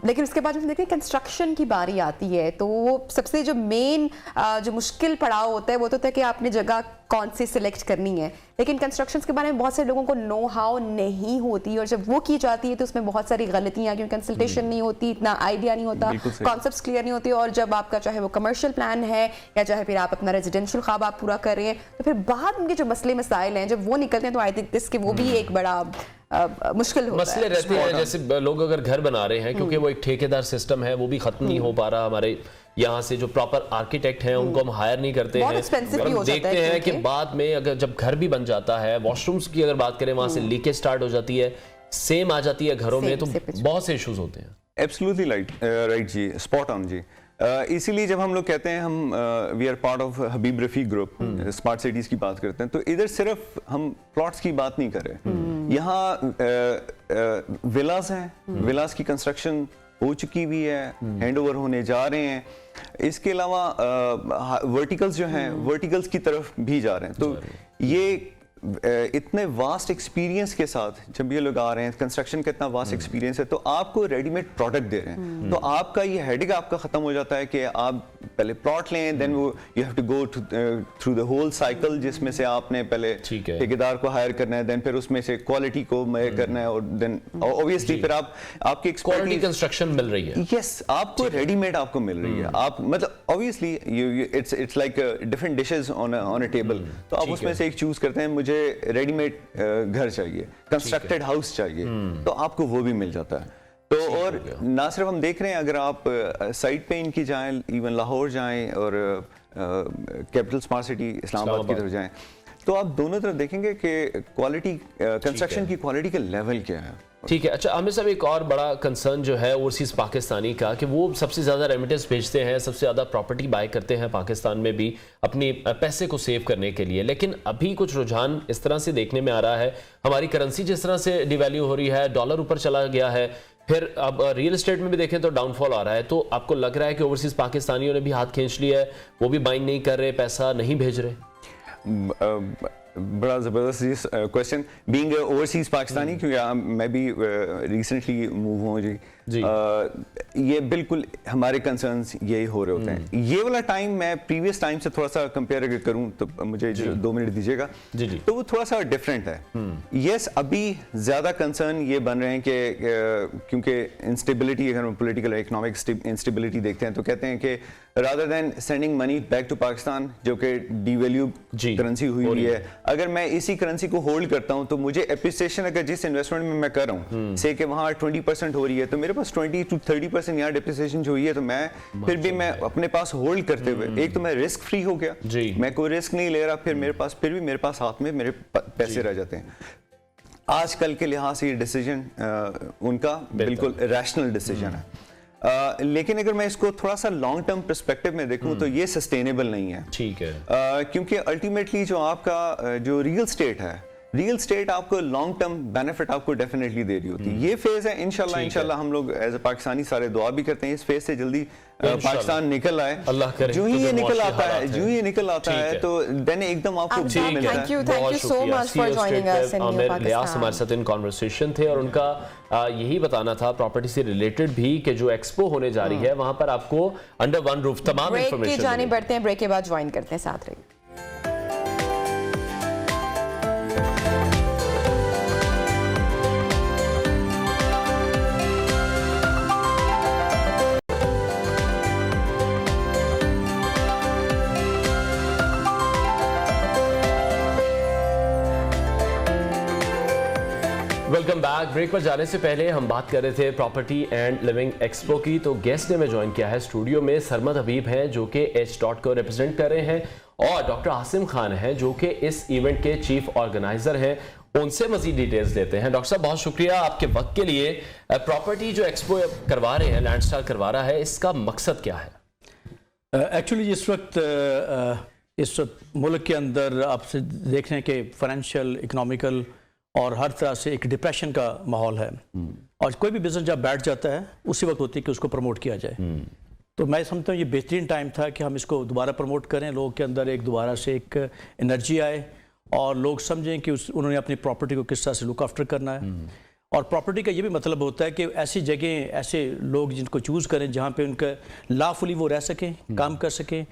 लेकिन उसके बाद जब देखें कंस्ट्रक्शन की बारी आती है तो वो सबसे जो मेन जो मुश्किल पड़ाव होता है वो तो होता है कि आपने जगह कौन सी सिलेक्ट करनी है, लेकिन कंस्ट्रक्शन के बारे में बहुत सारे लोगों को नो हाउ नहीं होती, और जब वो की जाती है तो उसमें बहुत सारी गलतियां, क्योंकि कंसल्टेशन नहीं होती, इतना आइडिया नहीं होता, कॉन्सेप्ट्स क्लियर नहीं होते, और जब आपका चाहे वो कमर्शियल प्लान है या चाहे फिर आप अपना रेजिडेंशियल ख्वाब आप पूरा कर रहे हैं तो फिर बाद उनके जो मसले मसाइल हैं जब वो निकलते हैं तो आई थिंक इसके वो भी एक बड़ा मुश्किल होता मसले रहते हैं। जैसे लोग अगर घर बना रहे हैं क्योंकि वो एक ठेकेदार सिस्टम है वो भी खत्म नहीं हो पा रहा, हमारे यहाँ से जो प्रॉपर आर्किटेक्ट हैं उनको हम हायर नहीं करते हैं, हम देखते हैं कि बाद में अगर जब घर भी बन जाता है, वॉशरूम्स की अगर बात करें वहां से लीकेज स्टार्ट हो जाती है, सेम आ जाती है घरों में, तो बहुत से इश्यूज होते हैं। Absolutely right ji, spot on ji. इसीलिए जब हम लोग कहते हैं हम we are part of Habib Rafiq group, smart cities की बात करते हैं, तो इधर सिर्फ हम प्लॉट्स की बात नहीं कर रहे, यहाँ विलास हैं, विलास की कंस्ट्रक्शन हो चुकी हुई है, हैंडओवर होने जा रहे हैं, इसके अलावा वर्टिकल्स जो हैं वर्टिकल्स की तरफ भी जा रहे हैं। तो ये इतने वास्ट एक्सपीरियंस के साथ जब ये लोग आ रहे हैं, कंस्ट्रक्शन का इतना वास्ट एक्सपीरियंस है, तो आपको रेडीमेड प्रोडक्ट दे रहे हैं, तो आपका ये हेडेक आपका खत्म हो जाता है कि आप पहले प्लॉट लें, देन वो you have to go through the whole cycle, जिसमें से आपने पहले ठेकेदार को हायर करना है, देन फिर उसमें से क्वालिटी को करना है, और देन ऑब्वियसली फिर आपकी क्वालिटी कंस्ट्रक्शन मिल रही है। यस, आपको रेडीमेड आपको मिल रही है। आप मतलब obviously it's like different dishes on a table, तो आप उसमें से एक चूज करते हैं, मुझे रेडीमेड घर चाहिए, कंस्ट्रक्टेड हाउस चाहिए, तो आपको वो भी मिल जाता है। तो और ना सिर्फ हम देख रहे हैं, अगर आप साइट पे इनकी जाएं, इवन लाहौर जाएं और कैपिटल स्मार्ट सिटी इस्लामाबाद की तरफ जाएं, तो आप दोनों तरफ देखेंगे कि क्वालिटी, कंस्ट्रक्शन की क्वालिटी का लेवल क्या है। ठीक है। अच्छा आमिर साहब, एक और बड़ा कंसर्न जो है ओवरसीज पाकिस्तानी का, कि वो सबसे ज़्यादा रेमिटेंस भेजते हैं, सबसे ज़्यादा प्रॉपर्टी बाय करते हैं पाकिस्तान में भी अपने पैसे को सेव करने के लिए, लेकिन अभी कुछ रुझान इस तरह से देखने में आ रहा है, हमारी करेंसी जिस तरह से डिवैल्यू हो रही है, डॉलर ऊपर चला गया है, फिर अब रियल एस्टेट में भी देखें तो डाउनफॉल आ रहा है, तो आपको लग रहा है कि ओवरसीज पाकिस्तानियों ने भी हाथ खींच लिया है, वो भी बाइंग नहीं कर रहे, पैसा नहीं भेज रहे? बड़ा ज़बरदस्त क्वेश्चन, बीइंग ओवरसीज पाकिस्तानी, क्योंकि मैं भी रिसेंटली मूव हूँ जी, ये बिल्कुल हमारे कंसर्न्स यही हो रहे होते हैं। ये वाला टाइम मैं प्रीवियस टाइम से थोड़ा सा कंपेयर अगर करूँ तो मुझे 2 मिनट दीजिएगा, तो वो थोड़ा सा डिफरेंट है। यस, अभी ज़्यादा कंसर्न ये बन रहे हैं कि क्योंकि इंस्टेबिलिटी, अगर हम पॉलिटिकल और इकोनॉमिक इंस्टेबिलिटी देखते हैं तो कहते हैं कि rather than sending money back to Pakistan, जो कि डीवैल्यू करेंसी हुई है, अगर मैं इसी करेंसी को होल्ड करता हूं तो मुझे एप्रिसिएशन अगर जिस इन्वेस्टमेंट में मैं कर रहा हूं, से कि वहां 20% हो रही है, तो मेरे पास 20 to 30% यहाँ डेप्रिसिएशन जो हुई है, तो मैं फिर भी मैं अपने पास होल्ड करते हुए, एक तो मैं रिस्क फ्री हो गया, मैं कोई रिस्क नहीं ले रहा, फिर मेरे पास फिर भी मेरे पास हाथ में मेरे पैसे रह जाते हैं। आजकल के लिहाज से ये डिसीजन उनका बिल्कुल रैशनल डिसीजन है। लेकिन अगर मैं इसको थोड़ा सा लॉन्ग टर्म पर्सपेक्टिव में देखूं तो ये सस्टेनेबल नहीं है। ठीक है। क्योंकि अल्टीमेटली जो आपका जो रियल स्टेट है, रियल स्टेट आपको लॉन्ग टर्म बेनिफिट आपको डेफिनेटली दे रही होती है। ये फेज है, इंशाल्लाह हम लोग एज ए पाकिस्तानी सारे दुआ भी करते हैं इस फेज से जल्दी पाकिस्तान निकल आए। अल्लाह करे। जो ही ये निकल आता है तो देन एकदम आपको मिलता है। Thank you so much for joining us in new Pakistan. हमारे साथ इन कॉन्वर्सेशन थे और उनका यही बताना था प्रॉपर्टी से रिलेटेड भी कि जो एक्सपो होने जा रही है वहां पर आपको अंडर वन रूफ तमाम इंफॉर्मेशन। ब्रेक की जाने बढ़ते हैं, ब्रेक के बाद ज्वाइन करते हैं, साथ रहिए। Welcome back. ब्रेक पर जाने से पहले हम बात कर रहे थे प्रॉपर्टी एंड लिविंग एक्सपो की, तो गेस्ट ने मैं ज्वाइन किया है स्टूडियो में सरमद हबीब हैं जो कि एच डॉट को रिप्रेजेंट कर रहे हैं, और डॉक्टर आसिम खान हैं जो कि इस इवेंट के चीफ ऑर्गेनाइजर हैं। उनसे मजीद डिटेल्स लेते हैं। डॉक्टर साहब बहुत शुक्रिया आपके वक्त के लिए। प्रॉपर्टी जो एक्सपो करवा रहे हैं, लैंडस्टार करवा रहा है, इसका मकसद क्या है? एक्चुअली इस वक्त मुल्क के अंदर आपसे देख रहे हैं कि फाइनेंशियल, इकोनॉमिकल और हर तरह से एक डिप्रेशन का माहौल है, और कोई भी बिजनेस जब बैठ जाता है उसी वक्त होती है कि उसको प्रमोट किया जाए। तो मैं समझता हूँ ये बेहतरीन टाइम था कि हम इसको दोबारा प्रमोट करें, लोगों के अंदर एक दोबारा से एक एनर्जी आए और लोग समझें कि उन्होंने अपनी प्रॉपर्टी को किस तरह से लुक आफ्टर करना है। और प्रॉपर्टी का ये भी मतलब होता है कि ऐसी जगह, ऐसे लोग जिनको चूज़ करें जहाँ पे उनका लॉफुली वो रह सकें, काम कर सकें,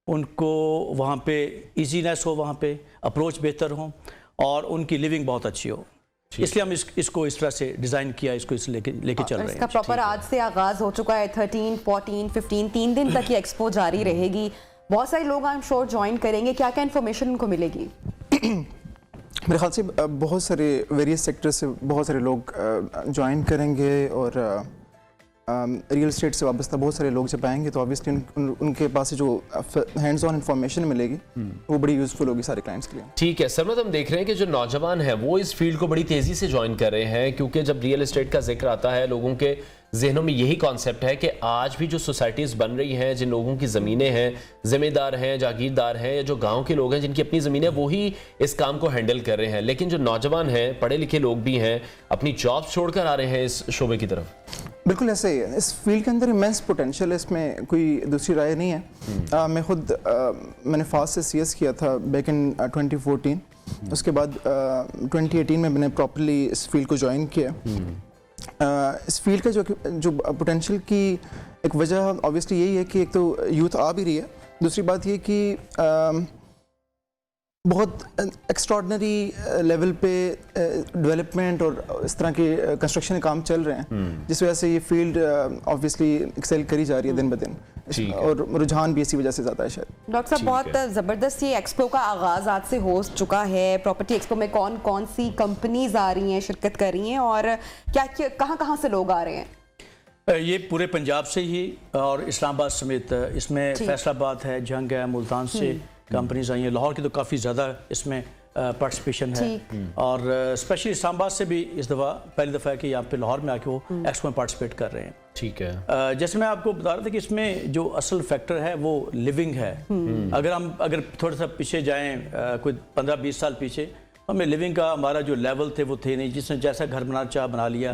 उनको वहाँ पे ईजीनेस हो, वहाँ पे अप्रोच बेहतर हो और उनकी लिविंग बहुत अच्छी हो। इसलिए हम इसको इस तरह से डिज़ाइन किया, इसको इस लेके चल रहे हैं। इसका प्रॉपर आज से आगाज़ हो चुका है, 13, 14, 15 3 दिन तक ये एक्सपो जारी रहेगी। बहुत सारे लोग आई एम श्योर ज्वाइन करेंगे, क्या क्या इन्फॉर्मेशन उनको मिलेगी? मेरे ख्याल से बहुत सारे वेरियस सेक्टर से बहुत सारे लोग ज्वाइन करेंगे, और रियल एस्टेट से वाबस्ता बहुत सारे लोग जब आएंगे तो ऑब्वियसली उनके पास जो हैंड्स ऑन इन्फॉर्मेशन मिलेगी वो बड़ी यूजफुल होगी सारे क्लाइंट्स के लिए। ठीक है सरमद, हम देख रहे हैं कि जो नौजवान हैं वो इस फील्ड को बड़ी तेजी से ज्वाइन कर रहे हैं, क्योंकि जब रियल एस्टेट का जिक्र आता है लोगों के जहनों में यही कॉन्सेप्ट है कि आज भी जो सोसाइटीज़ बन रही हैं, जिन लोगों की ज़मीनें हैं, ज़िम्मेदार हैं, जागीरदार हैं, या जो गांव के लोग हैं जिनकी अपनी ज़मीनें, वो ही इस काम को हैंडल कर रहे हैं। लेकिन जो नौजवान हैं, पढ़े लिखे लोग भी हैं, अपनी जॉब छोड़कर आ रहे हैं इस शोबे की तरफ। बिल्कुल ऐसे ही है, इस फील्ड के अंदर इमेंस पोटेंशियल है, इसमें कोई दूसरी राय नहीं है। मैं खुद मैंने फास्ट से CS किया था बैक इन 2014, उसके बाद 2018 में मैंने प्रॉपर्ली इस फील्ड को ज्वाइन किया। इस फील्ड का जो पोटेंशियल की एक वजह ऑब्वियसली यही है कि एक तो यूथ आ भी रही है, दूसरी बात ये कि बहुत एक्स्ट्रॉर्डनरी लेवल पे डेवलपमेंट और इस तरह के कंस्ट्रक्शन के काम चल रहे हैं, जिस वजह से ये फील्ड ऑब्वियसली एक्सेल करी जा रही है दिन ब दिन, और रुझान भी इसी वजह से ज़्यादा है शायद। डॉक्टर साहब, बहुत ज़बरदस्त ये एक्सपो का आगाज़ आज से हो चुका है। प्रॉपर्टी एक्सपो में कौन कौन सी कंपनीज आ रही हैं, शिरकत कर रही हैं, और क्या कहाँ से लोग आ रहे हैं? ये पूरे पंजाब से ही और इस्लामाबाद समेत, इसमें फैसलाबाद है, जंग है, मुल्तान से कंपनीज आई हैं, लाहौर की तो काफ़ी ज़्यादा इसमें पार्टिसिपेशन है, और स्पेशली इस्लामाबाद से भी इस दफ़ा पहली दफ़ा है कि यहाँ पे लाहौर में आके वो एक्सपो में पार्टिसिपेट कर रहे हैं। ठीक है। जैसे मैं आपको बता रहा था कि इसमें जो असल फैक्टर है वो लिविंग है। अगर थोड़ा सा पीछे जाएँ, कोई 15-20 साल पीछे, हमें लिविंग का हमारा जो लेवल थे वो थे नहीं, जिसने जैसा घर बनाना चाह बना लिया,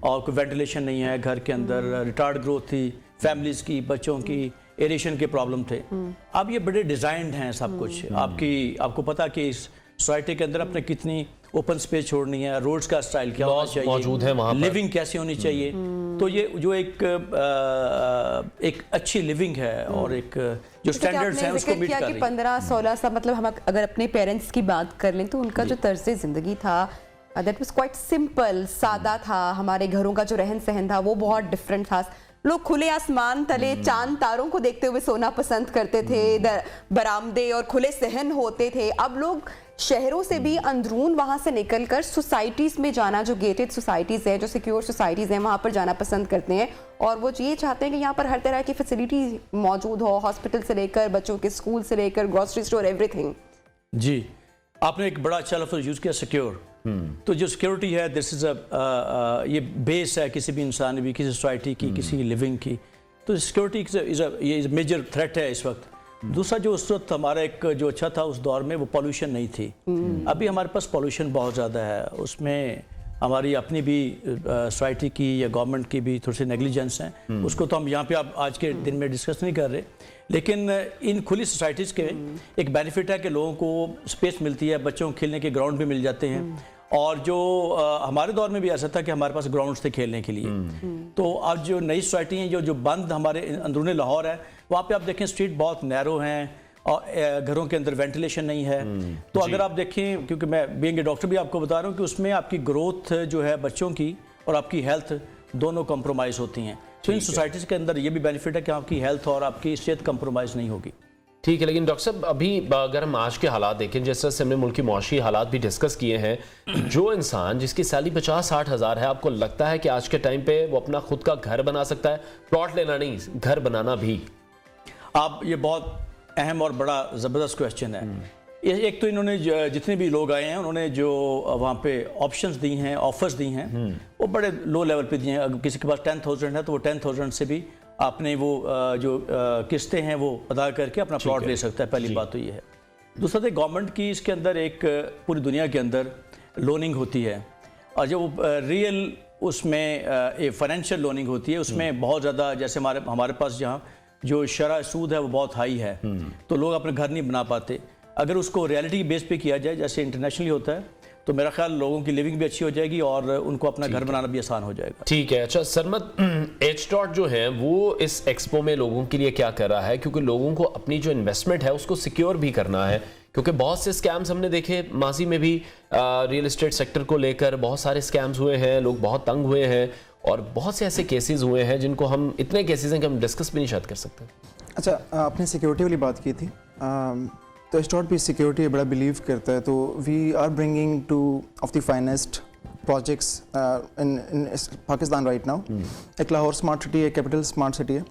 और कोई वेंटिलेशन नहीं है घर के अंदर, रिटार्ड ग्रोथ थी फैमिलीज़ की, बच्चों की एरिएशन के प्रॉब्लम थे। अब ये बड़े डिज़ाइंड हैं सब कुछ, आपको पता कि इस सोसाइटी के अंदर अपने कितनी ओपन स्पेस छोड़नी है, रोड्स का स्टाइल क्या होना चाहिए, मौजूद है वहाँ पर, लिविंग कैसी होनी चाहिए। तो ये जो एक अच्छी लिविंग है और एक जो स्टैंडर्ड्स हैं उसको मीट कर रही है। 15-16 साल, मतलब हम अगर अपने पेरेंट्स की बात कर लें तो उनका जो तर्ज ज़िंदगी था दैट वाज क्वाइट सिंपल, सादा था। हमारे घरों का जो रहन सहन था वो बहुत डिफरेंट था। लोग खुले आसमान तले चांद तारों को देखते हुए सोना पसंद करते थे, बरामदे और खुले सहन होते थे। अब लोग शहरों से भी अंदरून वहाँ से निकलकर सोसाइटीज़ में जाना, जो गेटेड सोसाइटीज़ हैं, जो सिक्योर सोसाइटीज़ हैं, वहाँ पर जाना पसंद करते हैं, और वो ये चाहते हैं कि यहाँ पर हर तरह की फैसिलिटी मौजूद हो, हॉस्पिटल से लेकर बच्चों के स्कूल से लेकर ग्रोसरी स्टोर, एवरीथिंग। जी, आपने एक बड़ा अच्छा लफ्ज़ यूज़ किया, सिक्योर। तो जो सिक्योरिटी है, दिस इज़ ये बेस है किसी भी इंसान भी, किसी सोसाइटी की, किसी लिविंग की। तो सिक्योरिटी ये मेजर थ्रेट है इस वक्त। दूसरा जो उस वक्त हमारा एक जो अच्छा था उस दौर में, वो पॉल्यूशन नहीं थी। अभी हमारे पास पॉल्यूशन बहुत ज़्यादा है, उसमें हमारी अपनी भी सोसाइटी की या गवर्नमेंट की भी थोड़ी सी नेग्लिजेंस है। उसको तो हम यहाँ पे आप आज के दिन में डिस्कस नहीं कर रहे, लेकिन इन खुली सोसाइटीज़ के एक बेनिफिट है कि लोगों को स्पेस मिलती है, बच्चों को खेलने के ग्राउंड भी मिल जाते हैं, और जो हमारे दौर में भी ऐसा था कि हमारे पास ग्राउंड्स थे खेलने के लिए। तो अब जो नई सोसाइटी हैं, जो बंद हमारे अंदरूनी लाहौर है, वहाँ पे आप देखें स्ट्रीट बहुत नैरो हैं और घरों के अंदर वेंटिलेशन नहीं है। तो अगर आप देखें, क्योंकि मैं बीइंग ए डॉक्टर भी आपको बता रहा हूँ कि उसमें आपकी ग्रोथ जो है बच्चों की और आपकी हेल्थ दोनों कॉम्प्रोमाइज़ होती हैं। तो इन सोसाइटीज़ के अंदर ये भी बेनिफिट है कि आपकी हेल्थ और आपकी सेहत कॉम्प्रोमाइज़ नहीं होगी। ठीक है, लेकिन डॉक्टर साहब अभी अगर हम आज के हालात देखें, जिस तरह से हमने मुल्क की मुआशी हालात भी डिस्कस किए हैं, जो इंसान जिसकी सैलरी 50-60 हज़ार है, आपको लगता है कि आज के टाइम पे वो अपना खुद का घर बना सकता है? प्लॉट लेना नहीं, घर बनाना भी। आप ये बहुत अहम और बड़ा ज़बरदस्त क्वेश्चन है। एक तो इन्होंने जितने भी लोग आए हैं उन्होंने जो वहाँ पे ऑप्शंस दी हैं, ऑफर्स दी हैं, वो बड़े लो लेवल पे दिए हैं। अगर किसी के पास 10,000 है तो वो 10,000 से भी आपने वो जो किस्तें हैं वो अदा करके अपना प्लॉट ले सकता है। पहली बात तो ये है। दूसरा तो गवर्नमेंट की इसके अंदर एक पूरी दुनिया के अंदर लोनिंग होती है, और जो रियल उसमें फाइनेंशियल लोनिंग होती है, उसमें बहुत ज़्यादा, जैसे हमारे पास जहाँ जो शरह सूद है वो बहुत हाई है, तो लोग अपने घर नहीं बना पाते। अगर उसको रियलिटी बेस पे किया जाए जैसे इंटरनेशनली होता है, तो मेरा ख्याल लोगों की लिविंग भी अच्छी हो जाएगी और उनको अपना घर बनाना भी आसान हो जाएगा। ठीक है। अच्छा सरमद, H.Dot जो है वो इस एक्सपो में लोगों के लिए क्या कर रहा है? क्योंकि लोगों को अपनी जो इन्वेस्टमेंट है उसको सिक्योर भी करना है, क्योंकि बहुत से स्कैम्स हमने देखे माजी में भी, रियल एस्टेट सेक्टर को लेकर बहुत सारे स्कैम्स हुए हैं, लोग बहुत तंग हुए हैं, और बहुत से ऐसे केसेस हुए हैं जिनको हम, इतने केसेस हैं कि हम डिस्कस भी नहीं शायद कर सकते। अच्छा, आपने सिक्योरिटी वाली बात की थी, तो H.Dot भी सिक्योरिटी बड़ा बिलीव करता है। तो we are bringing two of the finest projects in Pakistan right now. एक लाहौर स्मार्ट सिटी है, कैपिटल स्मार्ट सिटी है।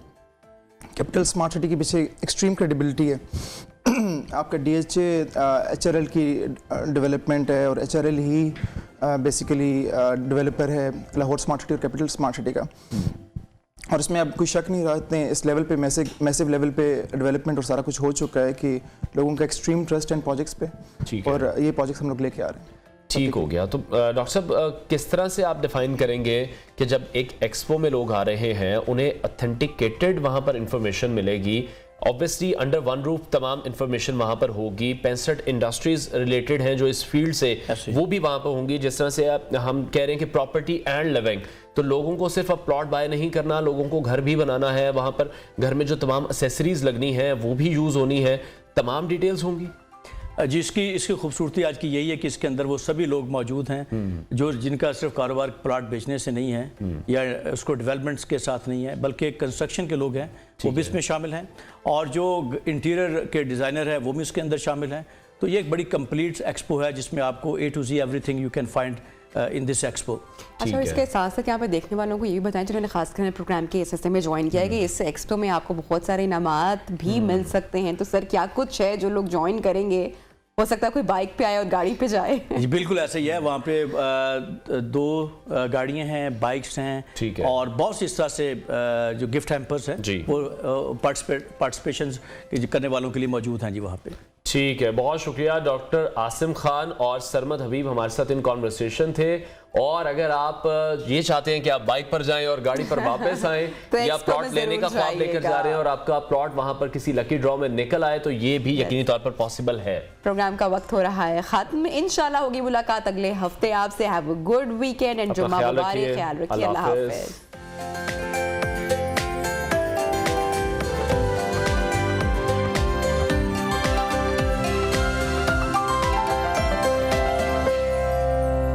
कैपिटल स्मार्ट सिटी के पीछे एक्सट्रीम क्रेडिबिलिटी है। आपका DHA HRL की डेवलपमेंट है, और HRL ही बेसिकली डेवलपर है लाहौर स्मार्ट सिटी और कैपिटल स्मार्ट सिटी का। और इसमें अब कोई शक नहीं रहा, इतने इस लेवल पे मैसिव लेवल पे डेवलपमेंट और सारा कुछ हो चुका है कि लोगों का एक्सट्रीम ट्रस्ट है इन प्रोजेक्ट्स पे, और ये प्रोजेक्ट्स हम लोग लेके आ रहे हैं। ठीक हो गया। तो डॉक्टर साहब किस तरह से आप डिफाइन करेंगे कि जब एक एक्सपो में लोग आ रहे हैं, उन्हें ऑथेंटिकेटेड वहाँ पर इंफॉर्मेशन मिलेगी, ऑब्वियसली अंडर वन रूफ तमाम इंफॉर्मेशन वहाँ पर होगी। 65 इंडस्ट्रीज रिलेटेड हैं जो इस फील्ड से, वो भी वहाँ पर होंगी। जिस तरह से हम कह रहे हैं कि प्रॉपर्टी एंड लिविंग, तो लोगों को सिर्फ अब प्लॉट बाय नहीं करना, लोगों को घर भी बनाना है, वहाँ पर घर में जो तमाम एक्सेसरीज लगनी है वो भी यूज़ होनी है, तमाम डिटेल्स होंगी। जिसकी इसकी खूबसूरती आज की यही है कि इसके अंदर वो सभी लोग मौजूद हैं जो जिनका सिर्फ कारोबार प्लॉट बेचने से नहीं है या उसको डेवलपमेंट्स के साथ नहीं है, बल्कि कंस्ट्रक्शन के लोग हैं वो भी इसमें शामिल हैं, और जो इंटीरियर के डिज़ाइनर है वो भी इसके अंदर शामिल हैं। तो ये एक बड़ी कंप्लीट एक्सपो है जिसमें आपको A to Z everything you can find in this expo. अच्छा, इसके साथ साथ यहाँ पे देखने वालों को ये भी बताएं जिन्होंने खासकर प्रोग्राम के SSA में ज्वाइन किया है कि इस एक्सपो में आपको बहुत सारे इनामात भी मिल सकते हैं। तो सर क्या कुछ है जो लोग ज्वाइन करेंगे? हो सकता है कोई बाइक पे आए और गाड़ी पे जाए। जी बिल्कुल ऐसा ही है। वहाँ पे 2 गाड़ियाँ हैं, बाइक्स हैं, ठीक है, और बहुत सी इस तरह से जो गिफ्ट हैम्पर्स हैं वो पार्टिसिपेशन करने वालों के लिए मौजूद हैं जी वहाँ पे। ठीक है, बहुत शुक्रिया। डॉक्टर आसिम खान और सरमद हबीब हमारे साथ इन कॉन्वर्सेशन थे। और अगर आप ये चाहते हैं कि आप बाइक पर जाएं और गाड़ी पर वापस आएं तो या प्लॉट लेने का ख्वाब लेकर जा रहे हैं और आपका प्लॉट वहां पर किसी लकी ड्रॉ में निकल आए, तो ये भी यकीनी तौर पर पॉसिबल है। प्रोग्राम का वक्त हो रहा है खत्म, इंशाल्लाह होगी मुलाकात अगले हफ्ते आपसे। Have a good weekend and जुम्मा मुबारक। ख्याल रखिए, अल्लाह हाफिज।